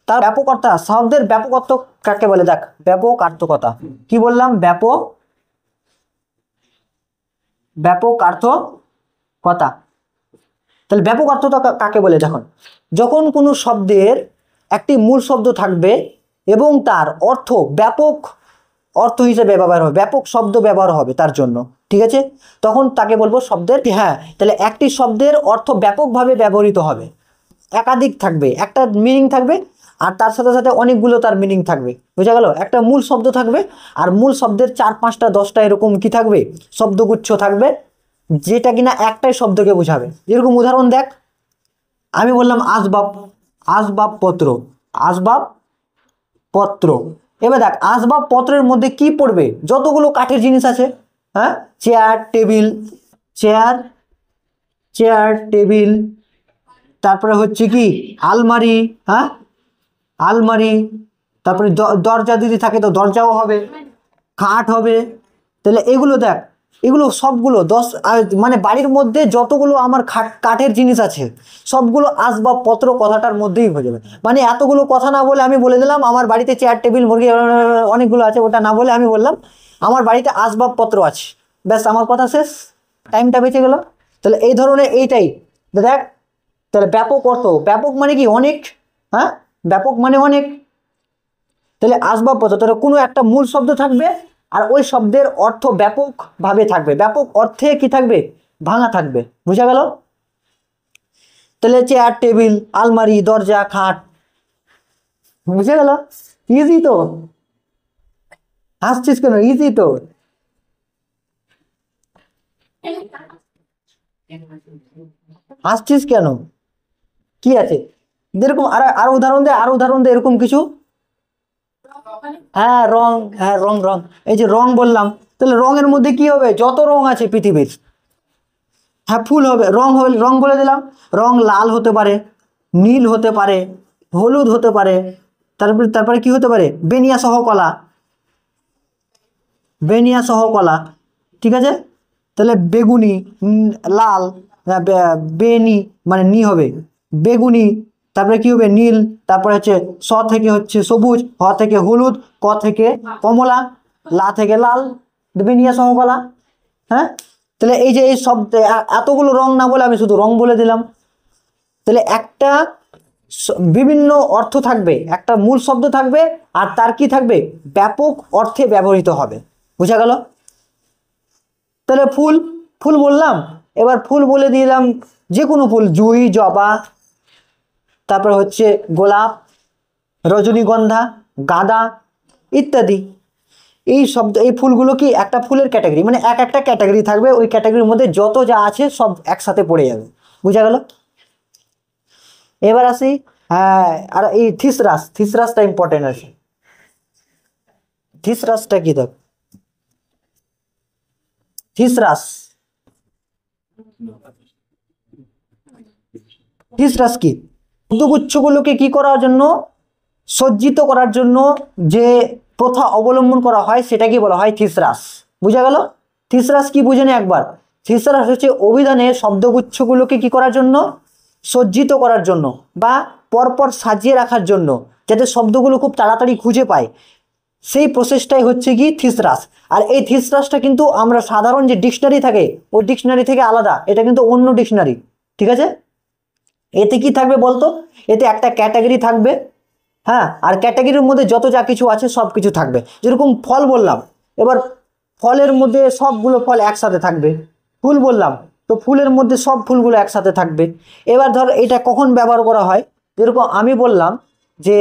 তার ব্যাপক অর্থ, শব্দের ব্যাপক অর্থ কাকে বলে? দেখ, ব্যাপক আর্থকতা। কি বললাম? ব্যাপক আর্থকতা। তাহলে ব্যাপক অর্থটা কাকে বলে? দেখুন, যখন কোনো শব্দের একটি মূল শব্দ থাকবে এবং তার অর্থ ব্যাপক অর্থ হিসেবে ব্যবহার হবে, ব্যাপক শব্দ ব্যবহার হবে তার জন্য, ঠিক আছে, তখন তাকে বলবো শব্দের। হ্যাঁ, তাহলে একটি শব্দের অর্থ ব্যাপকভাবে ব্যবহৃত হবে, একাধিক থাকবে, একটা মিনিং থাকবে আর তার সাথে সাথে অনেকগুলো তার মিনিং থাকবে। বুঝা গেল? একটা মূল শব্দ থাকবে আর মূল শব্দের 4, 5টা 10টা এরকম কি থাকবে, শব্দগুচ্ছ থাকবে, যেটা কিনা একটাই শব্দকে বোঝাবে। যেরকম উদাহরণ দেখ, আমি বললাম আসবাব, আসবাবপত্র, আসবাবপত্র। এবার দেখ, আসবাবপত্রের মধ্যে কি পড়বে? যতগুলো কাঠের জিনিস আছে, হ্যাঁ, chair table, chair chair table, তারপরে হচ্ছে কি আলমারি, হ্যাঁ আলমারি, তারপরে দরজা যদি থাকে তো দরজাও হবে, খাট হবে। তাহলে এগুলো দেখ, এগুলো সবগুলো 10, মানে বাড়ির মধ্যে যতগুলো আমার কাঠের জিনিস আছে সবগুলো আসবাবপত্র কথাটার মধ্যেই হয়ে যাবে। মানে এতগুলো কথা না বলে আমি বলে দিলাম আমার বাড়িতে চেয়ার টেবিল মুরগি অনেকগুলো আছে, ওটা না বলে আমি বললাম আমার বাড়িতে আসবাবপত্র আছে, ব্যাস আমার কথা শেষ, টাইমটা বেঁচে গেল। তাহলে এই ধরনের এইটাই দেখ। তাহলে ব্যাপক অর্থ, ব্যাপক মানে কি অনেক, হ্যাঁ ব্যাপক মানে অনেক। তাহলে আসবাবপত্র, তাহলে কোনো একটা মূল শব্দ থাকবে আর ওই শব্দের অর্থ ব্যাপকভাবে থাকবে, ব্যাপক অর্থে কি থাকবে, ভাঙা থাকবে। বুঝা গেল? তাহলে চেয়ার টেবিল আলমারি দরজা খাট, বুঝা গেল? ইজি তো? হাসছিস কেন? ইজি তো। হাসছিস কেন? কি আছে এরকম? আর উদাহরণ দে, আর উদাহরণ দে এরকম কিছু। হ্যাঁ রং, হ্যাঁ রং, রং, এই যে রং বললাম, তাহলে রঙের মধ্যে কি হবে? যত রং আছে পৃথিবীর, হ্যাঁ ফুল হবে, রং হবে, রং বলে দিলাম। রং লাল হতে পারে, নীল হতে পারে, হলুদ হতে পারে, তারপরে তারপরে কি হতে পারে? বেনিয়া সহ কলা, বেনিয়া সহ কলা, ঠিক আছে। তাহলে বেগুনি, লাল, বেনি মানে নি হবে বেগুনি, তারপরে কি হবে? নীল, তারপরে হচ্ছে স থেকে হচ্ছে সবুজ, হ থেকে হলুদ, ক থেকে কমলা, লা থেকে লাল, বেনিয়া সহ কলা। হ্যাঁ, তাহলে এই যে এই সব এতগুলো রং না বলে আমি শুধু রং বলে দিলাম। তাহলে একটা বিভিন্ন অর্থ থাকবে, একটা মূল শব্দ থাকবে আর তার কি থাকবে? ব্যাপক অর্থে ব্যবহৃত হবে। বুঝা গেল? তাহলে ফুল, ফুল বললাম, এবার ফুল বলে দিলাম যে কোনো ফুল, জুই, জবা, তারপরে হচ্ছে গোলাপ, রজনীগন্ধা, গাঁদা ইত্যাদি। এই শব্দ, এই ফুলগুলো কি একটা ফুলের ক্যাটাগরি, মানে এক একটা ক্যাটাগরি থাকবে, ওই ক্যাটাগরির মধ্যে যত যা আছে সব একসাথে পড়ে যাবে। বুঝা গেল? এবার আসি, হ্যাঁ, আর এই থিসরাস, থিসরাসটা ইম্পর্টেন্ট আছে। থিসরাসটা কি? দেখ, থিসরাস, থিসরাস কি? শব্দগুচ্ছগুলোকে কি করার জন্য, সজ্জিত করার জন্য যে প্রথা অবলম্বন করা হয় সেটাকে বলা হয় থিসরাস। বুঝা গেল? থিসরাস কি বুঝে নে একবার। থিসরাস হচ্ছে অভিধানে শব্দগুচ্ছগুলোকে কি করার জন্য, সজ্জিত করার জন্য বা পরপর সাজিয়ে রাখার জন্য, যাতে শব্দগুলো খুব তাড়াতাড়ি খুঁজে পায়, সেই প্রসেসটাই হচ্ছে কি থিসরাস। আর এই থিসরাসটা কিন্তু আমরা সাধারণ যে ডিকশনারি থাকে ওই ডিকশনারি থেকে আলাদা, এটা কিন্তু অন্য ডিকশনারি, ঠিক আছে। এতে কি থাকবে বলতো? এতে একটা ক্যাটাগরি থাকবে, হ্যাঁ, আর ক্যাটাগরির মধ্যে যত যা কিছু আছে সব কিছু থাকবে। যেরকম ফল বললাম, এবার ফলের মধ্যে সবগুলো ফল একসাথে থাকবে। ফুল বললাম, তো ফুলের মধ্যে সব ফুলগুলো একসাথে থাকবে। এবার ধর এটা কখন ব্যবহার করা হয়, যেরকম আমি বললাম যে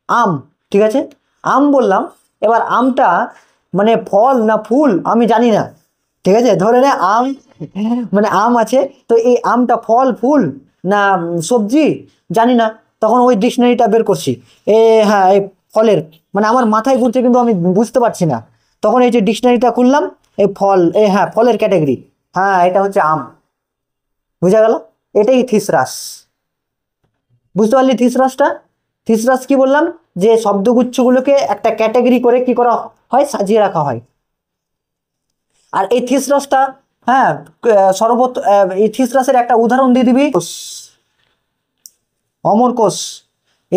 আম, ঠিক আছে, আম বললাম, এবার আমটা মানে ফল না ফুল আমি জানি না, ঠিক আছে, ধরে নে আম, মানে আম আছে, তো এই আমটা ফল ফুল না সবজি জানি না, তখন ওই ডিকশনারিটা বের করছি, হ্যাঁ এই ফলের, মানে আমার মাথায় ঘুরছে কিন্তু আমি বুঝতে পারছি না, তখন এই যে ডিকশনারিটা খুললাম, এই ফল, হ্যাঁ ফলের ক্যাটাগরি, হ্যাঁ এটা হচ্ছে আম। বুঝা গেল? এটাই থিসরাস। বুঝতে পারলি থিসরাসটা? থিসরাস কি বললাম, যে শব্দগুচ্ছগুলোকে একটা ক্যাটাগরি করে কি করা হয়, সাজিয়ে রাখা হয়। আর এই থিসরাসটা, হ্যাঁ, এই থিসরাসের একটা উদাহরণ দিয়ে দিবি, অমর কোষ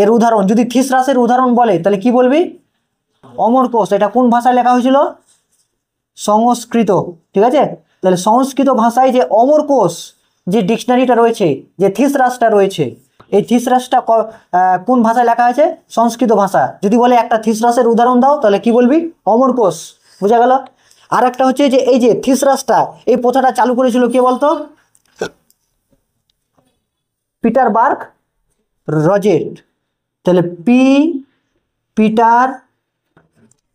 এর উদাহরণ। যদি থিসরাসের উদাহরণ বলে তাহলে কি বলবি, অমর কোষ। এটা কোন ভাষায় লেখা হয়েছিল, সংস্কৃত। ঠিক আছে, তাহলে সংস্কৃত ভাষায় যে অমর কোষ যে ডিকশনারিটা রয়েছে, যে থিসরাসটা রয়েছে, এই থিসরাসটা কোন ভাষায় লেখা আছে, সংস্কৃত ভাষা। যদি বলে একটা থিসরাসের উদাহরণ দাও, তাহলে কি বলবি, অমর কোষ। বোঝা গেল? আর একটা হচ্ছে যে এই যে থিসরাসটা, এই প্রথাটা চালু করেছিল কে বলতো, পিটার বার্গ রজেট। তাহলে পিটার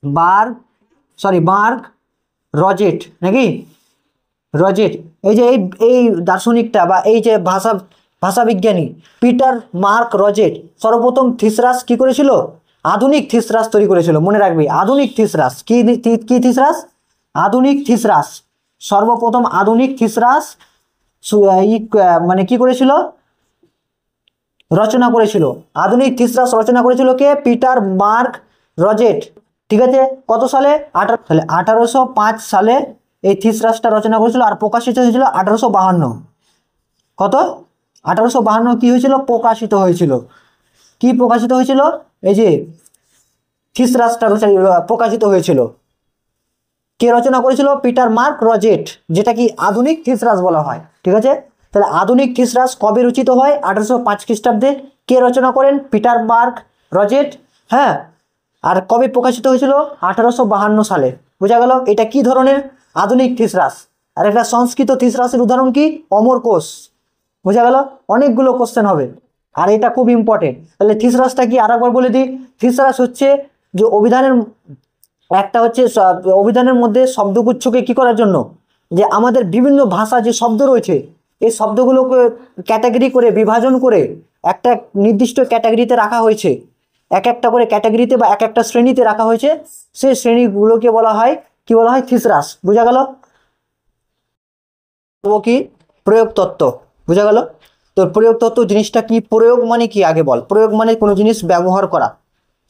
বার্গ রজেট নাকি, রজেট। এই যে এই দার্শনিকটা বা এই যে ভাষাবিজ্ঞানী পিটার মার্ক রজেট সর্বপ্রথম থিসরাস কি করেছিল, আধুনিক থিসরাস তৈরি করেছিল। মনে রাখবি, আধুনিক থিসরাস কি থিসরাস, আধুনিক থিসরাস। সর্বপ্রথম আধুনিক থিসরাস মানে কি করেছিল, রচনা করেছিল। আধুনিক থিসরাস রচনা করেছিল কে, পিটার মার্ক রজেট। ঠিক আছে, কত সালে, তাহলে 1805 সালে এই থিসরাসটা রচনা করেছিল। আর প্রকাশিত হয়েছিল 1852। কত, 1852 কি হয়েছিল, প্রকাশিত হয়েছিল। কি প্রকাশিত হয়েছিল, এই যে থিসরাসটা প্রকাশিত হয়েছিল। কে রচনা করেছিল, পিটার মার্ক রজেট, যেটা কি আধুনিক থিসরাস বলা হয়। ঠিক আছে, তাহলে আধুনিক থিসরাস কবে রচিত হয়, 1805 খ্রিস্টাব্দে। কে রচনা করেন, পিটার মার্ক রজেট। হ্যাঁ, আর কবে প্রকাশিত হয়েছিল, 1852 সালে। বোঝা গেল? এটা কি ধরনের, আধুনিক থিসরাস। আর একটা সংস্কৃত থিসরাসের উদাহরণ কি, অমর কোষ। বোঝা গেল? অনেকগুলো কোশ্চেন হবে, আর এটা খুব ইম্পর্টেন্ট। তাহলে থিসরাসটা কি আরেকবার বলে দিই। থিসরাস হচ্ছে যে অভিধানের একটা হচ্ছে, অভিধানের মধ্যে শব্দগুচ্ছকে কি করার জন্য, যে আমাদের বিভিন্ন ভাষা যে শব্দ রয়েছে, এই শব্দগুলোকে ক্যাটাগরি করে বিভাজন করে একটা নির্দিষ্ট ক্যাটাগরিতে রাখা হয়েছে। এক একটা করে ক্যাটাগরিতে বা এক একটা শ্রেণীতে রাখা হয়েছে। সেই শ্রেণীগুলোকে বলা হয় কি, বলা হয় থিসরাস। বোঝা গেল? কি, প্রয়োগ তত্ত্ব। বোঝা গেল? তো প্রয়োগ তত্ত্ব জিনিসটা কি, প্রয়োগ মানে কি আগে বল। প্রয়োগ মানে কোনো জিনিস ব্যবহার করা।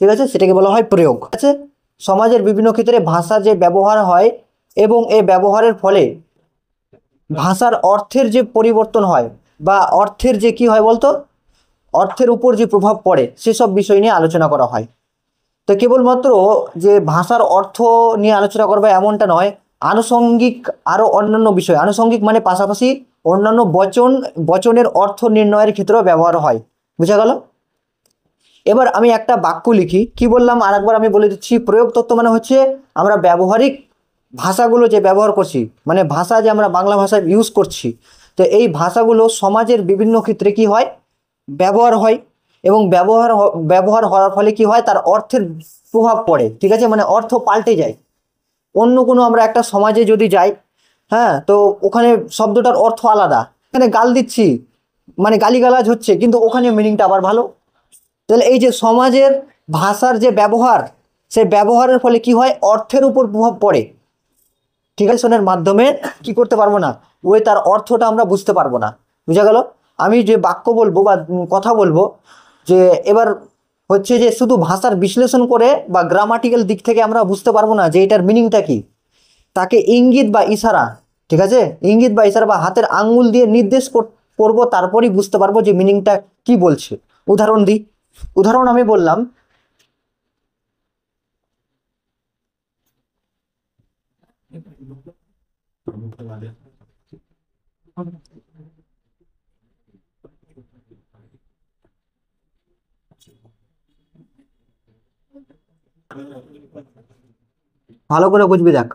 ঠিক আছে, সেটাকে বলা হয় প্রয়োগ। ঠিক আছে, সমাজের বিভিন্ন ক্ষেত্রে ভাষা যে ব্যবহার হয় এবং এই ব্যবহারের ফলে ভাষার অর্থের যে পরিবর্তন হয় বা অর্থের যে কি হয় বলতো, অর্থের উপর যে প্রভাব পড়ে, সেসব বিষয় নিয়ে আলোচনা করা হয়। তো কেবলমাত্র যে ভাষার অর্থ নিয়ে আলোচনা করবে এমনটা নয়, আনুষঙ্গিক আরও অন্যান্য বিষয়, আনুষঙ্গিক মানে পাশাপাশি অন্যান্য বচনের অর্থ নির্ণয়ের ক্ষেত্রেও ব্যবহার হয়। বুঝা গেল? এবার আমি একটা বাক্য লিখি, কি বললাম আরেকবার আমি বলে দিচ্ছি। প্রয়োগ তত্ত্ব মানে হচ্ছে আমরা ব্যবহারিক ভাষাগুলো যে ব্যবহার করছি, মানে ভাষা যে আমরা বাংলা ভাষায় ইউজ করছি, তো এই ভাষাগুলো সমাজের বিভিন্ন ক্ষেত্রে কি হয়, ব্যবহার হয়। এবং ব্যবহার হওয়ার ফলে কি হয়, তার অর্থের প্রভাব পড়ে। ঠিক আছে, মানে অর্থ পাল্টে যায়। অন্য কোনো আমরা একটা সমাজে যদি যাই, হ্যাঁ, তো ওখানে শব্দটার অর্থ আলাদা। এখানে গাল দিচ্ছি মানে গালিগালাজ হচ্ছে, কিন্তু ওখানে মিনিংটা আবার ভালো। তাহলে এই যে সমাজের ভাষার যে ব্যবহার, সেই ব্যবহারের ফলে কি হয়, অর্থের উপর প্রভাব পড়ে। ঠিক আছে, শোনার মাধ্যমে কি করতে পারবো না, ওই তার অর্থটা আমরা বুঝতে পারবো না। বুঝা গেল? আমি যে বাক্য বলবো বা কথা বলবো, যে এবার হচ্ছে যে শুধু ভাষার বিশ্লেষণ করে বা গ্রামাটিক্যাল দিক থেকে আমরা বুঝতে পারবো না যে এটার মিনিংটা কি। তাকে ইঙ্গিত বা ইশারা, ঠিক আছে, ইঙ্গিত বা ইশারা বা হাতের আঙ্গুল দিয়ে নির্দেশ করবো, তারপরেই বুঝতে পারবো যে মিনিংটা কি বলছে। উদাহরণ দিই, উদাহরণ আমি বললাম, ভালো করে বুঝবি দেখ।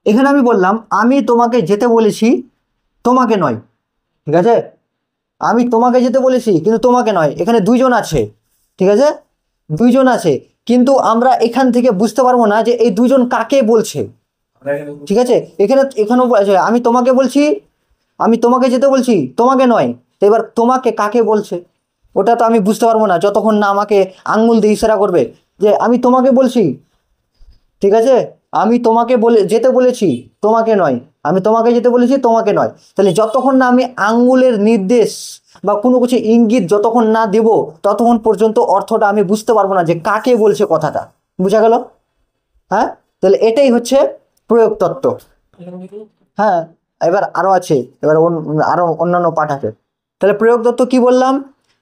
এখানে আমি বললাম, আমি তোমাকে যেতে বলেছি, তোমাকে নয়। ঠিক আছে, আমি তোমাকে যেতে বলেছি কিন্তু তোমাকে নয়। এখানে দুইজন আছে। ঠিক আছে, দুইজন আছে, কিন্তু আমরা এখান থেকে বুঝতে পারবো না যে এই দুজন কাকে বলছে। ঠিক আছে, এখানেও বলেছে আমি তোমাকে বলছি, আমি তোমাকে যেতে বলছি, তোমাকে নয়। তো এবার তোমাকে কাকে বলছে, ওটা তো আমি বুঝতে পারবো না যতক্ষণ না আমাকে আঙ্গুল দিয়ে ইশারা করবে যে আমি তোমাকে বলছি। ঠিক আছে, আমি তোমাকে যেতে বলেছি, তোমাকে নয়। আমি তোমাকে যেতে বলেছি, তোমাকে নয়। তাহলে যতক্ষণ না আমি আঙ্গুলের নির্দেশ বা কোনো কিছু ইঙ্গিত যতক্ষণ না দেব, ততক্ষণ পর্যন্ত অর্থটা আমি বুঝতে পারবো না যে কাকে বলছে কথাটা। বুঝা গেল? হ্যাঁ, তাহলে এটাই হচ্ছে প্রয়োগ তত্ত্ব। হ্যাঁ, এবার আরো আছে, এবার আরো অন্যান্য পাঠ আছে। তাহলে প্রয়োগ তত্ত্ব কি বললাম?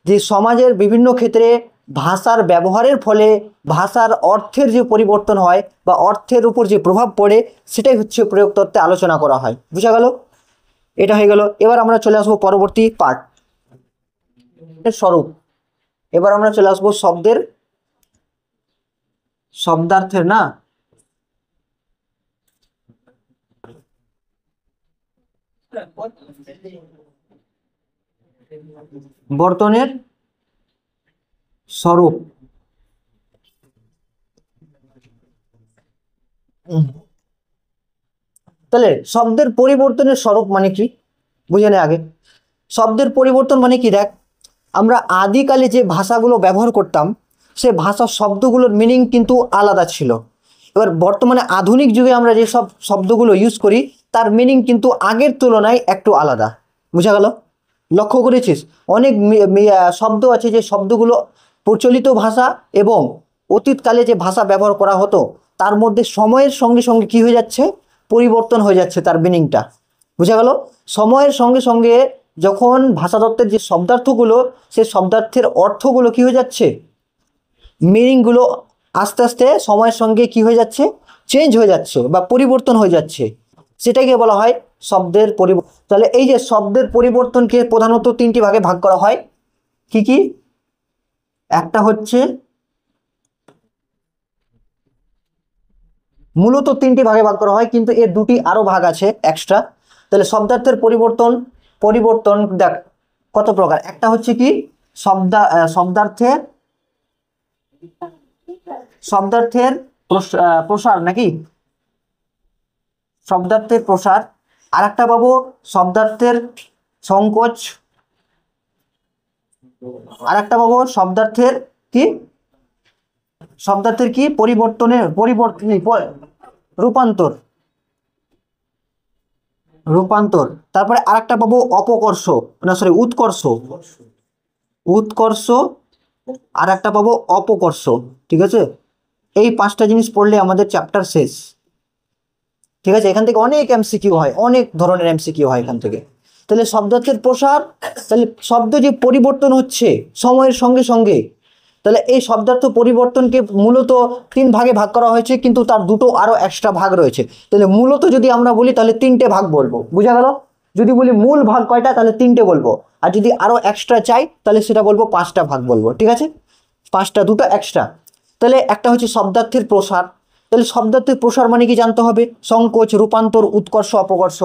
যে সমাজের বিভিন্ন ক্ষেত্রে ভাষার ব্যবহারের ফলে ভাষার অর্থের যে পরিবর্তন হয় বা অর্থের উপর যে প্রভাব পড়ে, সেটাই হচ্ছে প্রয়োগ তত্ত্বে আলোচনা করা হয়। বুঝা গেল? এটা হয়ে গেল। এবার আমরা চলে আসবো পরবর্তী পার্ট, স্বরূপ। এবার আমরা চলে আসবো শব্দার্থের না বর্তনের স্বরূপ। তাহলে শব্দের পরিবর্তনের স্বরূপ মানে কি বুঝে নে আগে। শব্দের পরিবর্তন মানে কি, দেখ, আমরা আদিকালে যে ভাষাগুলো ব্যবহার করতাম, সে ভাষার শব্দগুলোর মিনিং কিন্তু আলাদা ছিল। এবার বর্তমানে আধুনিক যুগে আমরা যে সব শব্দগুলো ইউজ করি, তার মিনিং কিন্তু আগের তুলনায় একটু আলাদা। বুঝা গেল? লক্ষ্য করেছিস অনেক শব্দ আছে, যে শব্দগুলো প্রচলিত ভাষা এবং অতীতকালে যে ভাষা ব্যবহার করা হতো, তার মধ্যে সময়ের সঙ্গে সঙ্গে কি হয়ে যাচ্ছে, পরিবর্তন হয়ে যাচ্ছে তার মিনিংটা। বুঝা গেল? সময়ের সঙ্গে সঙ্গে যখন ভাষাতত্ত্বের যে শব্দার্থগুলো, সে শব্দার্থের অর্থগুলো কি হয়ে যাচ্ছে, মিনিংগুলো আস্তে আস্তে সময়ের সঙ্গে কি হয়ে যাচ্ছে, চেঞ্জ হয়ে যাচ্ছে বা পরিবর্তন হয়ে যাচ্ছে। সেটাকে বলা হয় শব্দের পরিবর্তন। তাহলে এই যে শব্দের পরিবর্তনকে প্রধানত তিনটি ভাগে ভাগ করা হয়। কি কি? একটা হচ্ছে, মূলত তিনটি ভাগে ভাগ করা হয়, কিন্তু এর দুটি আরো ভাগ আছে এক্সট্রা। তাহলে শব্দার্থের পরিবর্তন পরিবর্তন দেখ কত প্রকার। একটা হচ্ছে কি, শব্দার্থের শব্দার্থের প্রসার, নাকি শব্দার্থের প্রসার। আর একটা পাবো শব্দার্থের সংকোচ। আর একটা পাবো শব্দার্থের কি রূপান্তর। তারপরে আর একটা পাবো অপকর্ষ, না সরি উৎকর্ষ। আর একটা পাবো অপকর্ষ। ঠিক আছে, এই পাঁচটা জিনিস পড়লে আমাদের চ্যাপ্টার শেষ। ঠিক আছে, এখান থেকে অনেক এমসিকিউ হয়, অনেক ধরনের এমসিকিউ হয় এখান থেকে। তাহলে শব্দার্থের প্রসার, তাহলে শব্দ যে পরিবর্তন হচ্ছে সময়ের সঙ্গে সঙ্গে, তাহলে এই শব্দার্থ পরিবর্তনকে মূলত তিন ভাগে ভাগ করা হয়েছে, কিন্তু তার দুটো আরো এক্সট্রা ভাগ রয়েছে। তাহলে মূলত যদি আমরা বলি তাহলে তিনটে ভাগ বলবো। বুঝা গেল? যদি বলি মূল ভাগ কয়টা, তাহলে তিনটে বলবো। আর যদি আরো এক্সট্রা চাই, তাহলে সেটা বলবো পাঁচটা ভাগ বলবো। ঠিক আছে, পাঁচটা, দুটো এক্সট্রা। তাহলে একটা হচ্ছে শব্দার্থের প্রসার। তাহলে শব্দার্থের প্রসার মানে কি জানতে হবে, সংকোচ, রূপান্তর, উৎকর্ষ, অপকর্ষ।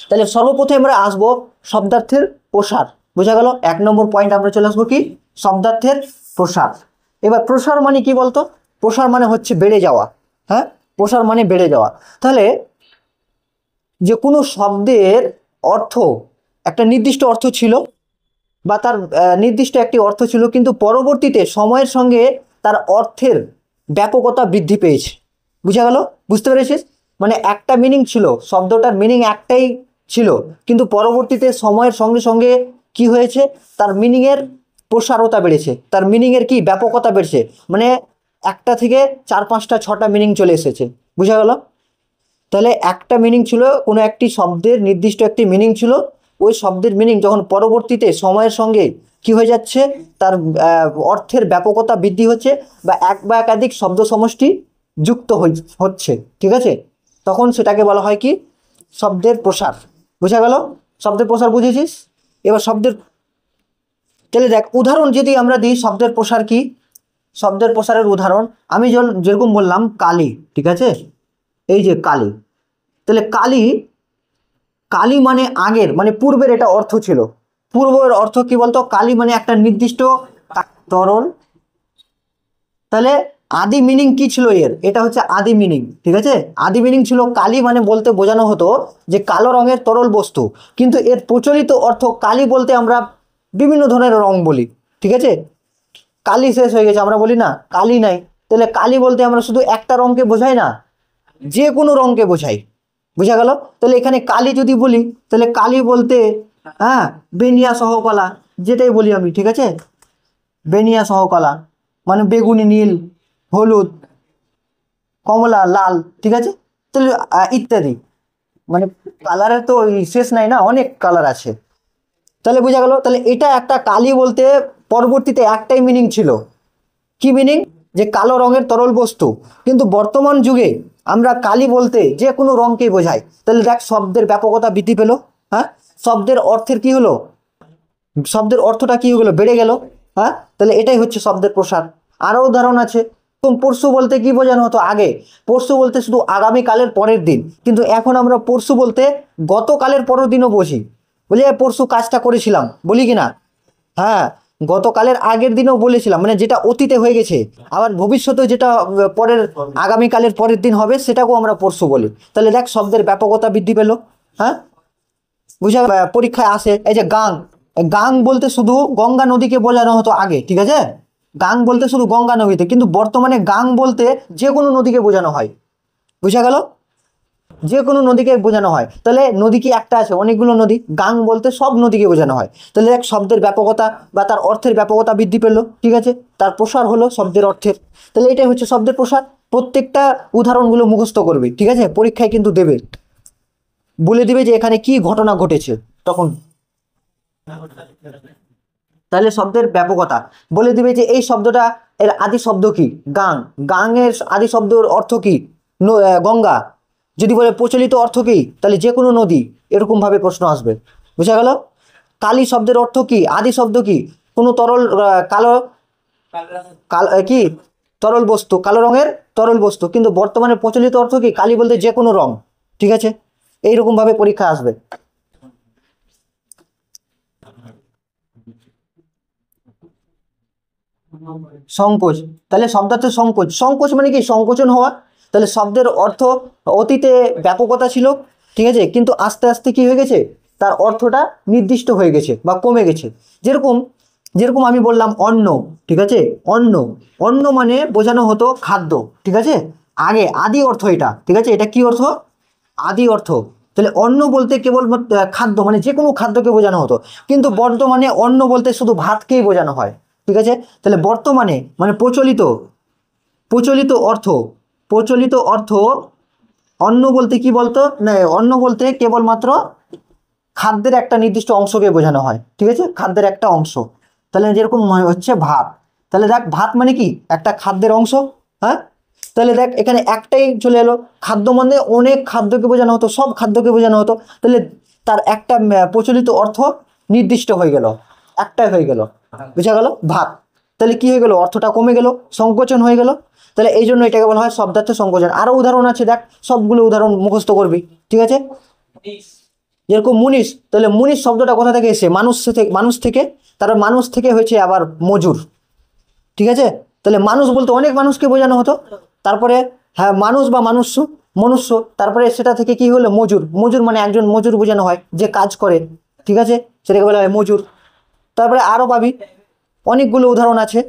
তাহলে সর্বপ্রথমে আমরা আসবো শব্দার্থের প্রসার। বোঝা গেল? 1 নম্বর পয়েন্ট আমরা চলে আসবো কি, শব্দার্থের প্রসার। এবার প্রসার মানে কি বলতো? প্রসার মানে হচ্ছে বেড়ে যাওয়া। হ্যাঁ, প্রসার মানে বেড়ে যাওয়া। তাহলে যে কোনো শব্দের অর্থ, একটা নির্দিষ্ট অর্থ ছিল বা তার নির্দিষ্ট একটি অর্থ ছিল, কিন্তু পরবর্তীতে সময়ের সঙ্গে তার অর্থের ব্যাপকতা বৃদ্ধি পেয়েছে। বুঝা গেল? বুঝতে পেরেছিস? মানে একটা মিনিং ছিল, শব্দটার মিনিং একটাই ছিল, কিন্তু পরবর্তীতে সময়ের সঙ্গে সঙ্গে কি হয়েছে, তার মিনিংয়ের প্রসারতা বেড়েছে, তার মিনিংয়ের কি ব্যাপকতা বেড়েছে। মানে একটা থেকে 4, 5টা 6টা মিনিং চলে এসেছে। বুঝা গেল? তাহলে একটা মিনিং ছিল, কোনো একটি শব্দের নির্দিষ্ট একটি মিনিং ছিল, ওই শব্দের মিনিং যখন পরবর্তীতে সময়ের সঙ্গে কি হয়ে যাচ্ছে, তার অর্থের ব্যাপকতা বৃদ্ধি হচ্ছে, বা এক বা একাধিক শব্দ সমষ্টি যুক্ত হচ্ছে। ঠিক আছে, তখন সেটাকে বলা হয় কি, শব্দের প্রসার। বুঝা গেল? শব্দের প্রসার বুঝেছিস? এবার তাহলে দেখ, উদাহরণ যদি আমরা দিই, শব্দের প্রসার কি, শব্দের প্রসারের উদাহরণ আমি যেরকম বললাম কালী। ঠিক আছে, এই যে কালী, তাহলে কালী মানে আগের, মানে পূর্বের এটা অর্থ ছিল। পূর্বের অর্থ কি বলতো, কালী মানে একটা নির্দিষ্ট তরল। তাহলে আদি মিনিং কি ছিল এর, এটা হচ্ছে আদি মিনিং। ঠিক আছে, আদি মিনিং ছিল কালী মানে বলতে বোঝানো হতো যে কালো রঙের তরল বস্তু। কিন্তু এর প্রচলিত অর্থ, কালী বলতে আমরা বিভিন্ন ধরনের রং বলি। ঠিক আছে, কালি শেষ হয়ে গেছে, আমরা বলি না কালি নাই। তাহলে কালি বলতে আমরা শুধু একটা রঙকে বোঝাই না, যে কোনো রঙকে বোঝাই। বুঝা গেল? তাহলে এখানে কালি যদি বলি, তাহলে কালি বলতে হ্যাঁ বেনিয়া সহকলা, যেটাই বলি আমি, ঠিক আছে, বেনিয়া সহকলা মানে বেগুনি, নীল, হলুদ, কমলা, লাল, ঠিক আছে। তাহলে ইত্যাদি, মানে কালারের তো শেষ নাই না, অনেক কালার আছে। তাহলে বোঝা গেল? তাহলে এটা একটা কালি বলতে পরবর্তীতে একটাই মিনিং ছিল, কি মিনিং? যে কালো রঙের তরল বস্তু। কিন্তু বর্তমান যুগে আমরা কালি বলতে যে কোনো রঙকেই বোঝাই। তাহলে দেখ শব্দের ব্যাপকতা বৃদ্ধি পেল, হ্যাঁ, শব্দের অর্থের কি হলো, শব্দের অর্থটা কি হলো, বেড়ে গেল, হ্যাঁ। তাহলে এটাই হচ্ছে শব্দের প্রসার। আরও উদাহরণ আছে। তো পরশু বলতে কি বোঝানো হতো আগে? পরশু বলতে শুধু আগামীকালের পরের দিন, কিন্তু এখন আমরা পরশু বলতে গতকালের পরের দিনও বুঝি। বলি পরশু কাজটা করেছিলাম, বলি কি না? হ্যাঁ, গতকালের আগের দিনও বলেছিলাম, মানে যেটা অতীতে হয়ে গেছে। আবার ভবিষ্যতে যেটা পরের আগামীকালের পরের দিন হবে সেটাকেও আমরা পরশু বলি। তাহলে দেখ শব্দের ব্যাপকতা বৃদ্ধি পেল, হ্যাঁ। বুঝা? পরীক্ষায় আসে এই যে গাং, গাং বলতে শুধু গঙ্গা নদীকে বোঝানো হতো আগে, ঠিক আছে, গাং বলতে শুধু গঙ্গা নদীতে, কিন্তু বর্তমানে গাং বলতে যে কোনো নদীকে বোঝানো হয়। বুঝা গেল? যে কোনো নদীকে বোঝানো হয়। তাহলে নদী কি একটা আছে? অনেকগুলো নদী। গাং বলতে সব নদীকে বোঝানো হয়। তাহলে এক শব্দের ব্যাপকতা বা তার অর্থের ব্যাপকতা বৃদ্ধি পেল, ঠিক আছে, তার প্রসার হলো শব্দের অর্থের। তাহলে এটাই হচ্ছে শব্দের প্রসার। প্রত্যেকটা উদাহরণগুলো মুখস্থ করবে, ঠিক আছে, পরীক্ষায় কিন্তু দেবে, বলে দিবে যে এখানে কি ঘটনা ঘটেছে তখন। তাহলে শব্দের ব্যাপকতা বলে দিবে যে এই শব্দটা এর আদি শব্দ কি, গাং, গাঙের আদি শব্দের অর্থ কি, গঙ্গা। যদি বলে প্রচলিত অর্থ কি, তাহলে যে কোনো নদী, এরকম ভাবে প্রশ্ন আসবে। বুঝা গেল? কালি শব্দের অর্থ কি, আদি শব্দ কি, কোনো তরল কালো, কি তরল বস্তু, কালো রঙের তরল বস্তু, কিন্তু বর্তমানে প্রচলিত অর্থ কি, কালি বলতে যে কোনো রং, ঠিক আছে। এইরকম ভাবে পরীক্ষা আসবে। সংকোচ, তাহলে শব্দার্থ সংকোচ, সংকোচ মানে কি, সংকোচন হওয়া। তাহলে শব্দের অর্থ অতীতে ব্যাপকতা ছিল, ঠিক আছে, কিন্তু আস্তে আস্তে কি হয়ে গেছে, তার অর্থটা নির্দিষ্ট হয়ে গেছে বা কমে গেছে। যেরকম যেরকম আমি বললাম অন্ন, ঠিক আছে, অন্ন, অন্ন মানে বোঝানো হতো খাদ্য, ঠিক আছে, আগে আদি অর্থ এটা, ঠিক আছে, এটা কি অর্থ, আদি অর্থ। তাহলে অন্ন বলতে কেবল খাদ্য মানে যে কোনো খাদ্যকে বোঝানো হতো, কিন্তু বর্তমানে অন্ন বলতে শুধু ভাতকেই বোঝানো হয়, ঠিক আছে। তাহলে বর্তমানে মানে প্রচলিত, প্রচলিত অর্থ, প্রচলিত অর্থ অন্ন বলতে কি বলতো না, অন্ন বলতে কেবলমাত্র খাদ্যের একটা নির্দিষ্ট অংশকে বোঝানো হয়, ঠিক আছে, খাদ্যের একটা অংশ। তাহলে যেরকম হচ্ছে ভাত, তাহলে দেখ ভাত মানে কি একটা খাদ্যের অংশ, হ্যাঁ। তাহলে দেখ এখানে একটাই চলে এলো, খাদ্য মানে অনেক খাদ্যকে বোঝানো হতো, সব খাদ্যকে বোঝানো হতো। তাহলে তার একটা প্রচলিত অর্থ নির্দিষ্ট হয়ে গেল, একটাই হয়ে গেল, বুঝা গেল, ভাত। তাহলে কি হয়ে গেল, অর্থটা কমে গেল, সংকোচন হয়ে গেল। তাহলে এই জন্য এটাকে বলা হয় শব্দার্থ সংকোচন। আরো উদাহরণ আছে, দেখ সবগুলো উদাহরণ মুখস্থ করবি, ঠিক আছে। যেরকম মুনিশ, তাহলে মুনিশ শব্দটা কোথা থেকে এসে, মানুষ থেকে, মানুষ থেকে, তারপর মানুষ থেকে হয়েছে আবার মজুর, ঠিক আছে। তাহলে মানুষ বলতে অনেক মানুষকে বোঝানো হতো, তারপরে হ্যাঁ মানুষ বা মনুষ্য, মনুষ্য, তারপরে সেটা থেকে কি হলো মজুর, মজুর মানে একজন মজুর বোঝানো হয় যে কাজ করে, ঠিক আছে, সেটাকে বলা হয় মজুর। তারপরে আরো পাবি অনেকগুলো উদাহরণ আছে।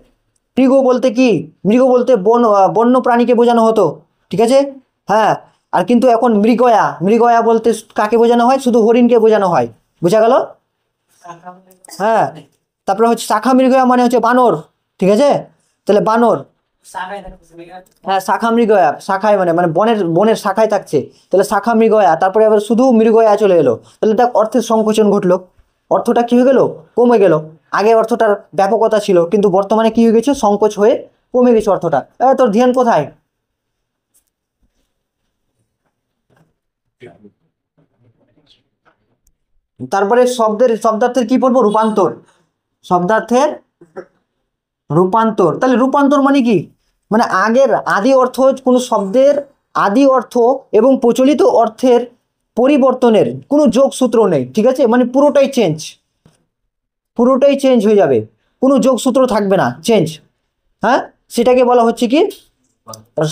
মৃগ বলতে কি, মৃগ বলতে বন্য প্রাণীকে বোঝানো হতো, ঠিক আছে, হ্যাঁ। আর কিন্তু এখন মৃগয়া, মৃগয়া বলতে কাকে বোঝানো হয়, শুধু হরিণকে বোঝানো হয়, বুঝা গেল, হ্যাঁ। তারপরে হচ্ছে শাখা মৃগয়া মানে হচ্ছে বানর, ঠিক আছে, তাহলে বানর, হ্যাঁ শাখা মৃগয়া, শাখায় মানে মানে বনের বনের শাখায় থাকছে, তাহলে শাখা মৃগয়া। তারপরে আবার শুধু মৃগয়া চলে এলো, তাহলে দেখ অর্থের সংকোচন ঘটলো, অর্থটা কি হয়ে গেল, কমে গেল। আগে অর্থটার ব্যাপকতা ছিল, কিন্তু বর্তমানে কি হয়ে গেছে, সংকোচ হয়ে কমে গেছে অর্থটা। তোর ধ্যান কোথায়? তারপরে শব্দার্থের কি পড়বো, রূপান্তর, শব্দার্থের রূপান্তর। তাহলে রূপান্তর মানে কি, মানে আগের আদি অর্থ, কোনো শব্দের আদি অর্থ এবং প্রচলিত অর্থের পরিবর্তনের কোনো যোগসূত্র নেই, ঠিক আছে, মানে পুরোটাই চেঞ্জ, পুরোটাই চেঞ্জ হয়ে যাবে, কোনো যোগসূত্র থাকবে না, চেঞ্জ, হ্যাঁ। সেটাকে বলা হচ্ছে কি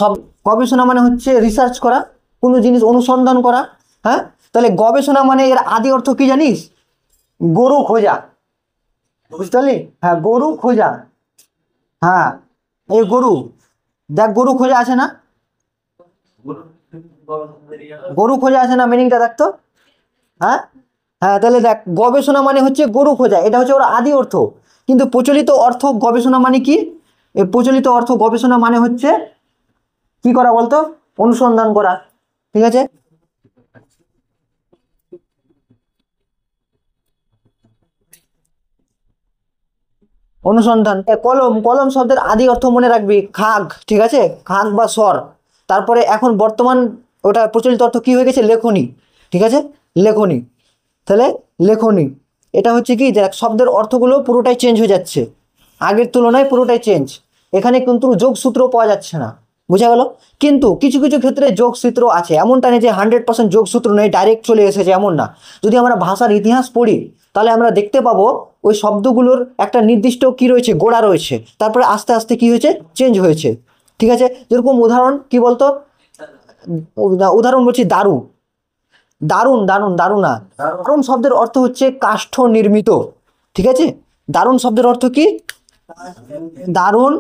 সব, গবেষণা মানে হচ্ছে রিসার্চ করা, কোনো জিনিস অনুসন্ধান করা, হ্যাঁ। তাহলে গবেষণা মানে এর আদি অর্থ কি জানিস, গরু খোঁজা, বুঝতে পারলি, হ্যাঁ গরু খোঁজা, হ্যাঁ এই গরু, দেখ গরু খোঁজা আছে না, গরু খোঁজা আছে না, মিনিংটা দেখতো। হ্যাঁ হ্যাঁ, তাহলে দেখ গবেষণা মানে হচ্ছে গরু খোঁজা, এটা হচ্ছে ওর আদি অর্থ। কিন্তু প্রচলিত অর্থ গবেষণা মানে কি? এই প্রচলিত অর্থ গবেষণা মানে হচ্ছে কি করা বলতো? অনুসন্ধান করা। ঠিক আছে, অনুসন্ধান। কলম, কলম শব্দের আদি অর্থ মনে রাখবি খাগ, ঠিক আছে, খাগ বা স্বর। তারপরে এখন বর্তমান ওটা প্রচলিত অর্থ কি হয়ে গেছে? লেখনী। ঠিক আছে, লেখনী। তাহলে লেখনী এটা হচ্ছে কি, দেখ শব্দের অর্থগুলো পুরোটাই চেঞ্জ হয়ে যাচ্ছে, আগের তুলনায় পুরোটাই চেঞ্জ। এখানে কিন্তু যোগসূত্র পাওয়া যাচ্ছে না, বুঝা গেল? কিন্তু কিছু কিছু ক্ষেত্রে যোগসূত্র আছে, এমনটা নেই যে 100% যোগসূত্র নেই, ডাইরেক্ট চলে এসেছে এমন না। যদি আমরা ভাষার ইতিহাস পড়ি তাহলে আমরা দেখতে পাবো ওই শব্দগুলোর একটা নির্দিষ্ট কি রয়েছে, গোড়া রয়েছে, তারপরে আস্তে আস্তে কি হয়েছে, চেঞ্জ হয়েছে। ঠিক আছে, যেরকম উদাহরণ কি বলতো, উদাহরণ বলছি দারু, দারুণ দারুণ দারুণা। দারুণ শব্দের অর্থ হচ্ছে কাষ্ঠ নির্মিত। ঠিক আছে, দারুণ শব্দের অর্থ কি? দারুণ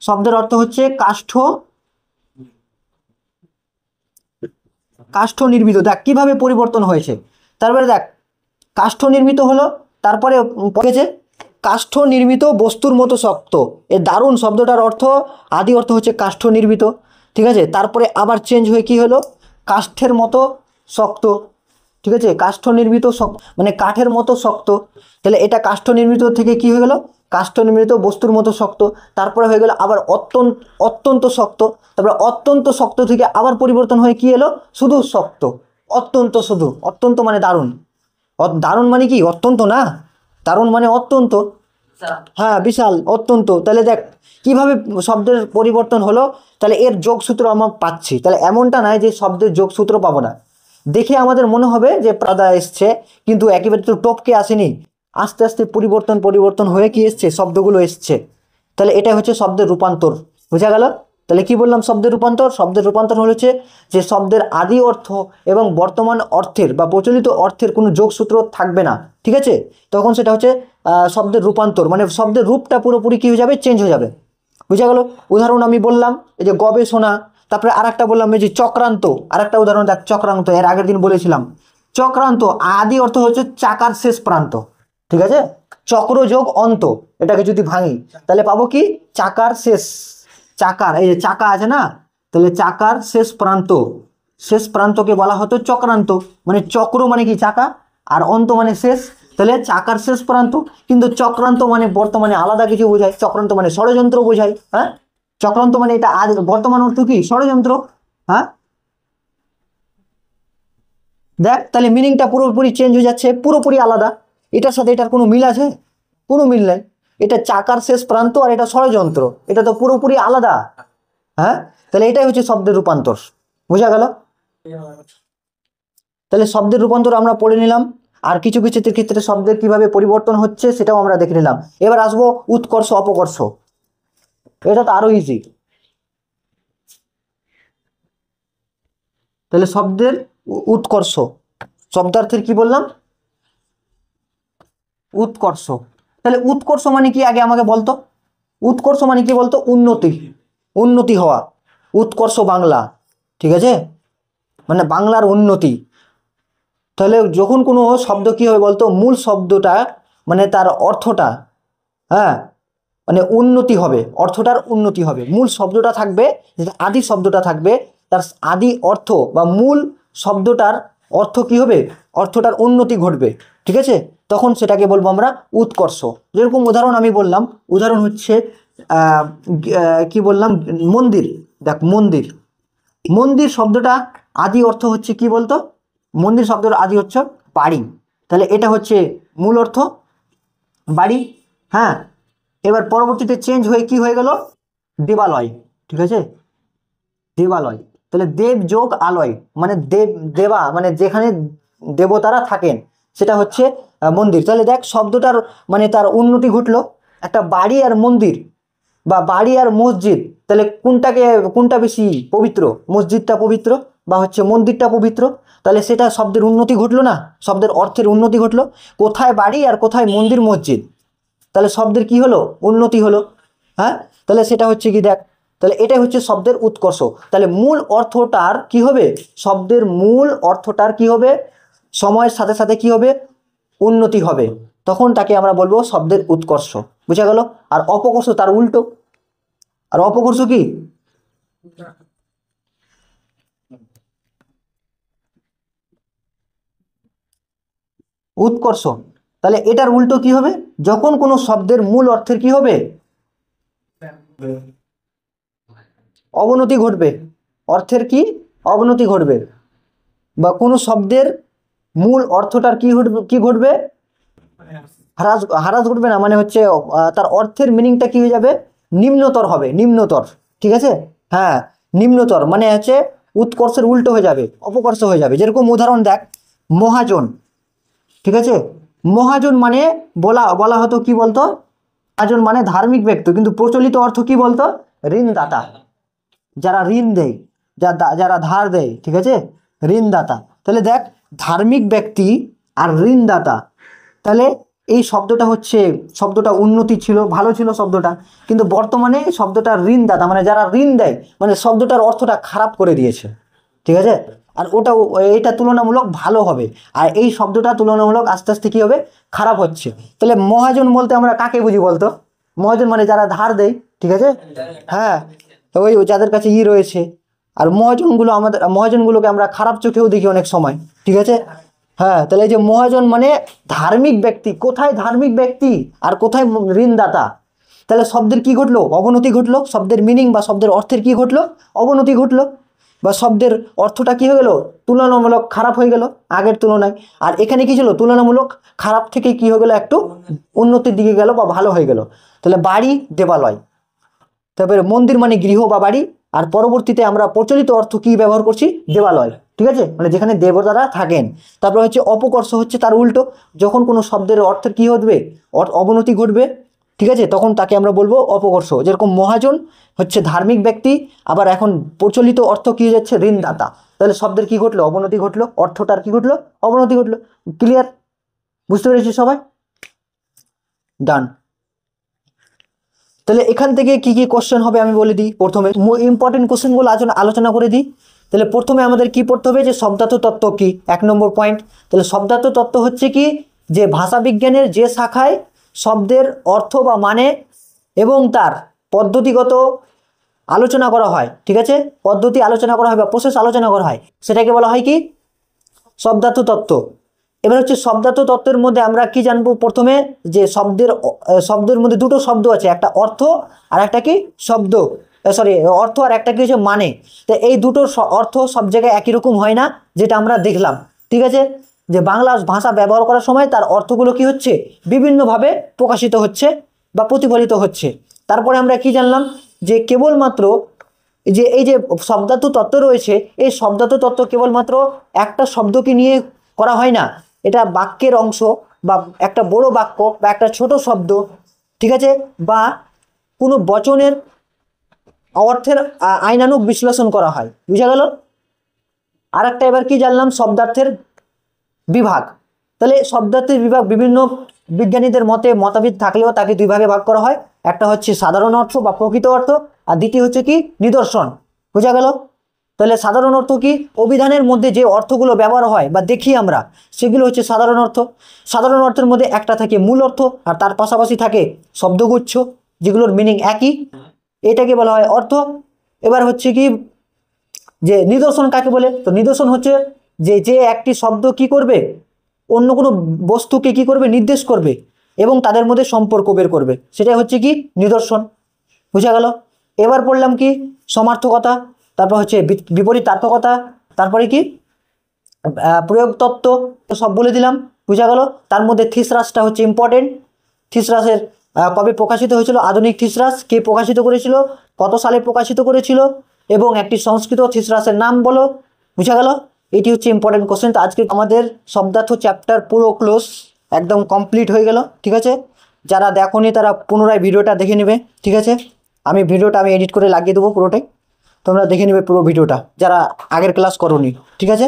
শব্দের অর্থ হচ্ছে কাষ্ঠ, কাষ্ঠ নির্মিত। দেখ কিভাবে পরিবর্তন হয়েছে। তারপরে দেখ কাষ্ঠ নির্মিত হলো, তারপরে পড়েছে কাষ্ঠ নির্মিত বস্তুর মতো শক্ত। এই দারুণ শব্দটার অর্থ, আদি অর্থ হচ্ছে কাষ্ঠ নির্মিত। ঠিক আছে, তারপরে আবার চেঞ্জ হয়ে কি হলো, কাষ্ঠের মতো শক্ত। ঠিক আছে, কাষ্ঠ নির্মিত মানে কাঠের মতো শক্ত। তাহলে এটা কাষ্ঠ নির্মিত থেকে কি হয়ে গেল, কাষ্ঠ নির্মিত বস্তুর মতো শক্ত। তারপরে হয়ে গেল আবার অত্যন্ত, অত্যন্ত শক্ত। তারপরে অত্যন্ত শক্ত থেকে আবার পরিবর্তন হয়ে কি এলো, শুধু শক্ত। অত্যন্ত, শুধু অত্যন্ত মানে দারুণ। দারুণ মানে কি অত্যন্ত না, দারুণ মানে অত্যন্ত। হ্যাঁ বিশাল, অত্যন্ত। তাহলে দেখ কিভাবে শব্দের পরিবর্তন হলো। তাহলে এর যোগসূত্র আমরা পাচ্ছি, তাহলে এমনটা নয় যে শব্দের যোগসূত্র পাবো না। দেখে আমাদের মনে হবে যে প্রাদা এসছে, কিন্তু একেবারে তো টপকে আসেনি, আস্তে আস্তে পরিবর্তন পরিবর্তন হয়ে কি এসছে, শব্দগুলো এসছে। তাহলে এটা হচ্ছে শব্দের রূপান্তর, বোঝা গেল? তাহলে কি বললাম, শব্দের রূপান্তর। শব্দের রূপান্তর হচ্ছে যে শব্দের আদি অর্থ এবং বর্তমান অর্থের বা প্রচলিত অর্থের কোনো যোগসূত্র থাকবে না। ঠিক আছে, তখন সেটা হচ্ছে শব্দের রূপান্তর, মানে শব্দের রূপটা পুরোপুরি কি হয়ে যাবে, চেঞ্জ হয়ে যাবে। বুঝা গেল? উদাহরণ আমি বললাম এই যে গবেষণা, তারপরে আরেকটা বললাম এই যে চক্রান্ত। আরেকটা উদাহরণ দেখ, চক্রান্ত, এর আগের দিন বলেছিলাম। চক্রান্ত আদি অর্থ হচ্ছে চাকার শেষ প্রান্ত। ঠিক আছে, চক্র যোগ অন্ত, এটাকে যদি ভাঙি তাহলে পাবো কি, চাকার শেষ। চাকার, এই যে চাকা আছে না, তাহলে চাকার শেষ প্রান্ত, শেষ প্রান্তকে বলা হতো চক্রান্ত। মানে চক্র মানে কি চাকা, আর অন্ত মানে শেষ, তাহলে চাকার শেষ প্রান্ত। কিন্তু চক্রান্ত মানে বর্তমানে আলাদা কিছু বোঝায়, চক্রান্ত মানে ষড়যন্ত্র বোঝায়। হ্যাঁ, চক্রান্ত মানে এটা বর্তমান অর্থ কি, ষড়যন্ত্র। হ্যাঁ, দেখ তাহলে মিনিংটা পুরোপুরি চেঞ্জ হয়ে যাচ্ছে, পুরোপুরি আলাদা। এটার সাথে এটার কোনো মিল আছে? কোনো মিল নাই। এটা চাকার শেষ প্রান্ত আর এটা ষড়যন্ত্র, এটা তো পুরোপুরি আলাদা। হ্যাঁ, তাহলে এটাই হচ্ছে শব্দের রূপান্তর, বোঝা গেল? তাহলে শব্দের রূপান্তর আমরা পড়ে নিলাম, আর কিছু কিছু ক্ষেত্রে শব্দের কিভাবে পরিবর্তন হচ্ছে সেটাও আমরা দেখে নিলাম। এবার আসবো উৎকর্ষ অপকর্ষ, এটা তো আরো ইজি। তাহলে শব্দের উৎকর্ষ, শব্দার্থের কি বললাম, উৎকর্ষ। তাহলে উৎকর্ষ মানে কি আগে আমাকে বলতো, উৎকর্ষ মানে কি বলতো, উন্নতি, উন্নতি হওয়া, উৎকর্ষ বাংলা। ঠিক আছে, মানে বাংলার উন্নতি। তাহলে যখন কোনো শব্দ কি হবে বলতো, মূল শব্দটা মানে তার অর্থটা, হ্যাঁ, মানে উন্নতি হবে, অর্থটার উন্নতি হবে, মূল শব্দটা থাকবে, যেটা আদি শব্দটা থাকবে, তার আদি অর্থ বা মূল শব্দটার অর্থ কি হবে, অর্থটার উন্নতি ঘটবে। ঠিক আছে, তখন সেটাকে বলবো আমরা উৎকর্ষ। যেরকম উদাহরণ আমি বললাম, উদাহরণ হচ্ছে কি বললাম, মন্দির। দেখ মন্দির, মন্দির শব্দটা আদি অর্থ হচ্ছে কি বলতো, মন্দির শব্দের আদি হচ্ছে বাড়ি। তাহলে এটা হচ্ছে মূল অর্থ বাড়ি। হ্যাঁ, এবার পরবর্তীতে চেঞ্জ হয়ে কি হয়ে গেল, দেবালয়। ঠিক আছে, দেবালয়। তাহলে দেব যোগ আলয়, মানে দেব, দেবা মানে যেখানে দেবতারা থাকেন, সেটা হচ্ছে মন্দির। তাহলে দেখ শব্দটার মানে তার উন্নতি ঘটলো। একটা বাড়ি আর মন্দির বা বাড়ি আর মসজিদ, তাহলে কোনটা বেশি পবিত্র, মসজিদটা পবিত্র বা হচ্ছে মন্দিরটা পবিত্র? তাহলে সেটা শব্দের উন্নতি ঘটলো না, শব্দের অর্থের উন্নতি ঘটলো। কোথায় বাড়ি আর কোথায় মন্দির মসজিদ, তাহলে শব্দের কি হলো, উন্নতি হলো। হ্যাঁ, তাহলে সেটা হচ্ছে কি দেখ, তাহলে এটাই হচ্ছে শব্দের উৎকর্ষ। তাহলে মূল অর্থটার কি হবে, শব্দের মূল অর্থটার কি হবে, সময়ের সাথে সাথে কি হবে, উন্নতি হবে, তখন তাকে আমরা বলবো শব্দের উৎকর্ষ। বুঝা গেল? আর অপকর্ষ তার উল্টো। আর অপকর্ষ কি, উৎকর্ষ। তাহলে এটার উল্টো কি হবে, যখন কোনো শব্দের মূল অর্থের কি হবে, অবনতি ঘটবে, অর্থের কি অবনতি ঘটবে, বা কোনো শব্দের মূল অর্থটার কি ঘটবে, কি ঘটবে, হ্রাস, হ্রাস ঘটবে না, মানে হচ্ছে তার অর্থের মিনিংটা কি হয়ে যাবে, নিম্নতর হবে, নিম্নতর। ঠিক আছে, হ্যাঁ, নিম্নতর মানে হচ্ছে উৎকর্ষের উল্টো হয়ে যাবে, অপকর্ষ হয়ে যাবে। যেরকম উদাহরণ দেখ, মহাজন। ঠিক আছে, মহাজন মানে বলা বলা হতো কি বলতো, মহাজন মানে ধার্মিক ব্যক্তি, কিন্তু প্রচলিত অর্থ কি বলতো, ঋণদাতা, যারা ঋণ দেয়, যারা ধার দেয়। ঠিক আছে, ঋণদাতা। তাহলে দেখ, ধার্মিক ব্যক্তি আর ঋণদাতা, তাহলে এই শব্দটা হচ্ছে, শব্দটা উন্নতি ছিল, ভালো ছিল শব্দটা, কিন্তু বর্তমানে শব্দটা ঋণদাতা মানে যারা ঋণ দেয়, মানে শব্দটার অর্থটা খারাপ করে দিয়েছে। ঠিক আছে, আর ওটা, এটা তুলনামূলক ভালো হবে, আর এই শব্দটা তুলনামূলক আস্তে আস্তে কি হবে, খারাপ হচ্ছে। তাহলে মহাজন বলতে আমরা কাকে বুঝি বলতো, মহাজন মানে যারা ধার দেয়। ঠিক আছে, হ্যাঁ, ওই যাদের কাছে রয়েছে। আর মহাজনগুলো, আমাদের মহাজনগুলোকে আমরা খারাপ চোখেও দেখি অনেক সময়। ঠিক আছে, হ্যাঁ, তাহলে এই যে মহাজন মানে ধার্মিক ব্যক্তি, কোথায় ধার্মিক ব্যক্তি আর কোথায় ঋণদাতা। তাহলে শব্দের কি ঘটলো, অবনতি ঘটলো, শব্দের মিনিং বা শব্দের অর্থের কি ঘটলো, অবনতি ঘটলো, বা শব্দের অর্থটা কি হয়ে গেল, তুলনামূলক খারাপ হয়ে গেল আগের তুলনায়। আর এখানে কি ছিল, তুলনামূলক খারাপ থেকে কি হয়ে গেল, একটু উন্নতির দিকে গেল বা ভালো হয়ে গেল। তাহলে বাড়ি, দেবালয়, তারপরে মন্দির মানে গৃহ বা বাড়ি, আর পরবর্তীতে আমরা প্রচলিত অর্থ কি ব্যবহার করছি, দেবালয়। ঠিক আছে, মানে যেখানে দেবতারা থাকেন। তারপরে হচ্ছে অপকর্ষ, হচ্ছে তার উল্টো, যখন কোনো শব্দের অর্থের কি ঘটবে, অবনতি ঘটবে। ঠিক আছে, তখন তাকে আমরা বলবো অপকর্ষ। যেরকম মহাজন হচ্ছে ধার্মিক ব্যক্তি, আবার এখন প্রচলিত অর্থ কি হয়ে যাচ্ছে, ঋণদাতা। তাহলে শব্দের কি ঘটলো, অবনতি ঘটলো, অর্থটার কি ঘটলো, অবনতি ঘটলো। ক্লিয়ার? বুঝতে পেরেছি সবাই? ডান। তাহলে এখান থেকে কি কি কোশ্চেন হবে আমি বলে দিই। প্রথমে ইম্পর্টেন্ট কোশ্চেনগুলো আলোচনা করে দিই। তাহলে প্রথমে আমাদের কি পড়তে হবে, যে শব্দার্থ তত্ত্ব কি, 1 নম্বর পয়েন্ট। তাহলে শব্দার্থ তত্ত্ব হচ্ছে কি, যে ভাষাবিজ্ঞানের যে শাখায় শব্দের অর্থ বা মানে এবং তার পদ্ধতিগত আলোচনা করা হয়। ঠিক আছে, পদ্ধতি আলোচনা করা হয় বা প্রসেস আলোচনা করা হয়, সেটাকে বলা হয় কি, শব্দার্থ তত্ত্ব। এবার হচ্ছে শব্দার্থ তত্ত্বের মধ্যে আমরা কি জানবো, প্রথমে যে শব্দের মধ্যে দুটো শব্দ আছে, একটা অর্থ আর একটা কি শব্দ, সরি, অর্থ আর একটা কি হচ্ছে মানে। তো এই দুটো অর্থ সব জায়গায় একই রকম হয় না, যেটা আমরা দেখলাম। ঠিক আছে, যে বাংলা ভাষা ব্যবহার করার সময় তার অর্থগুলো কি হচ্ছে, বিভিন্নভাবে প্রকাশিত হচ্ছে বা প্রতিফলিত হচ্ছে। তারপরে আমরা কি জানলাম, যে কেবলমাত্র যে এই যে শব্দার্থ তত্ত্ব রয়েছে, এই শব্দার্থ তত্ত্ব কেবলমাত্র একটা শব্দকে নিয়ে করা হয় না, এটা বাক্যের অংশ বা একটা বড় বাক্য বা একটা ছোট শব্দ। ঠিক আছে, বা কোনো বচনের অর্থের আইনানুগ বিশ্লেষণ করা হয়। বুঝা গেল? আর একটা এবার কি জানলাম, শব্দার্থের বিভাগ। তাহলে শব্দার্থের বিভাগ বিভিন্ন বিজ্ঞানীদের মতভেদ থাকলেও তাকে দুই ভাগে ভাগ করা হয়। একটা হচ্ছে সাধারণ অর্থ বা প্রকৃত অর্থ, আর দ্বিতীয় হচ্ছে কি, নিদর্শন। বোঝা গেল? তাহলে সাধারণ অর্থ কি, অভিধানের মধ্যে যে অর্থগুলো ব্যবহার হয় বা দেখি আমরা, সেগুলো হচ্ছে সাধারণ অর্থ। সাধারণ অর্থের মধ্যে একটা থাকে মূল অর্থ, আর তার পাশাপাশি থাকে শব্দগুচ্ছ, যেগুলোর মিনিং একই, এটাকে বলা হয় অর্থ। এবার হচ্ছে কি, যে নিদর্শন কাকে বলে, তো নিদর্শন হচ্ছে যে একটি শব্দ কি করবে, অন্য কোনো বস্তুকে কি করবে, নির্দেশ করবে এবং তাদের মধ্যে সম্পর্ক বের করবে, সেটাই হচ্ছে কি, নিদর্শন। বুঝা গেল? এবার পড়লাম কি, সমার্থকতা, তারপর হচ্ছে বিপরীতার্থকতা, তারপরে কি, প্রয়োগ তত্ত্ব, সব বলে দিলাম। বুঝা গেল? তার মধ্যে থিসরাসটা হচ্ছে ইম্পর্টেন্ট। থিসরাসের কবে প্রকাশিত হয়েছিল, আধুনিক থিসরাস কে প্রকাশিত করেছিল, কত সালে প্রকাশিত করেছিল, এবং একটি সংস্কৃত থিসরাসের নাম বলো। বুঝা গেল? এটি হচ্ছে ইম্পর্টেন্ট কোশ্চেন। তো আজকে আমাদের শব্দার্থ চ্যাপ্টার পুরো ক্লোজ, একদম কমপ্লিট হয়ে গেল। ঠিক আছে, যারা দেখোনি তারা পুনরায় ভিডিওটা দেখে নেবে। ঠিক আছে, ভিডিওটা আমি এডিট করে লাগিয়ে দেবো পুরোটাই, তোমরা দেখে নেবে পুরো ভিডিওটা, যারা আগের ক্লাস করোনি। ঠিক আছে।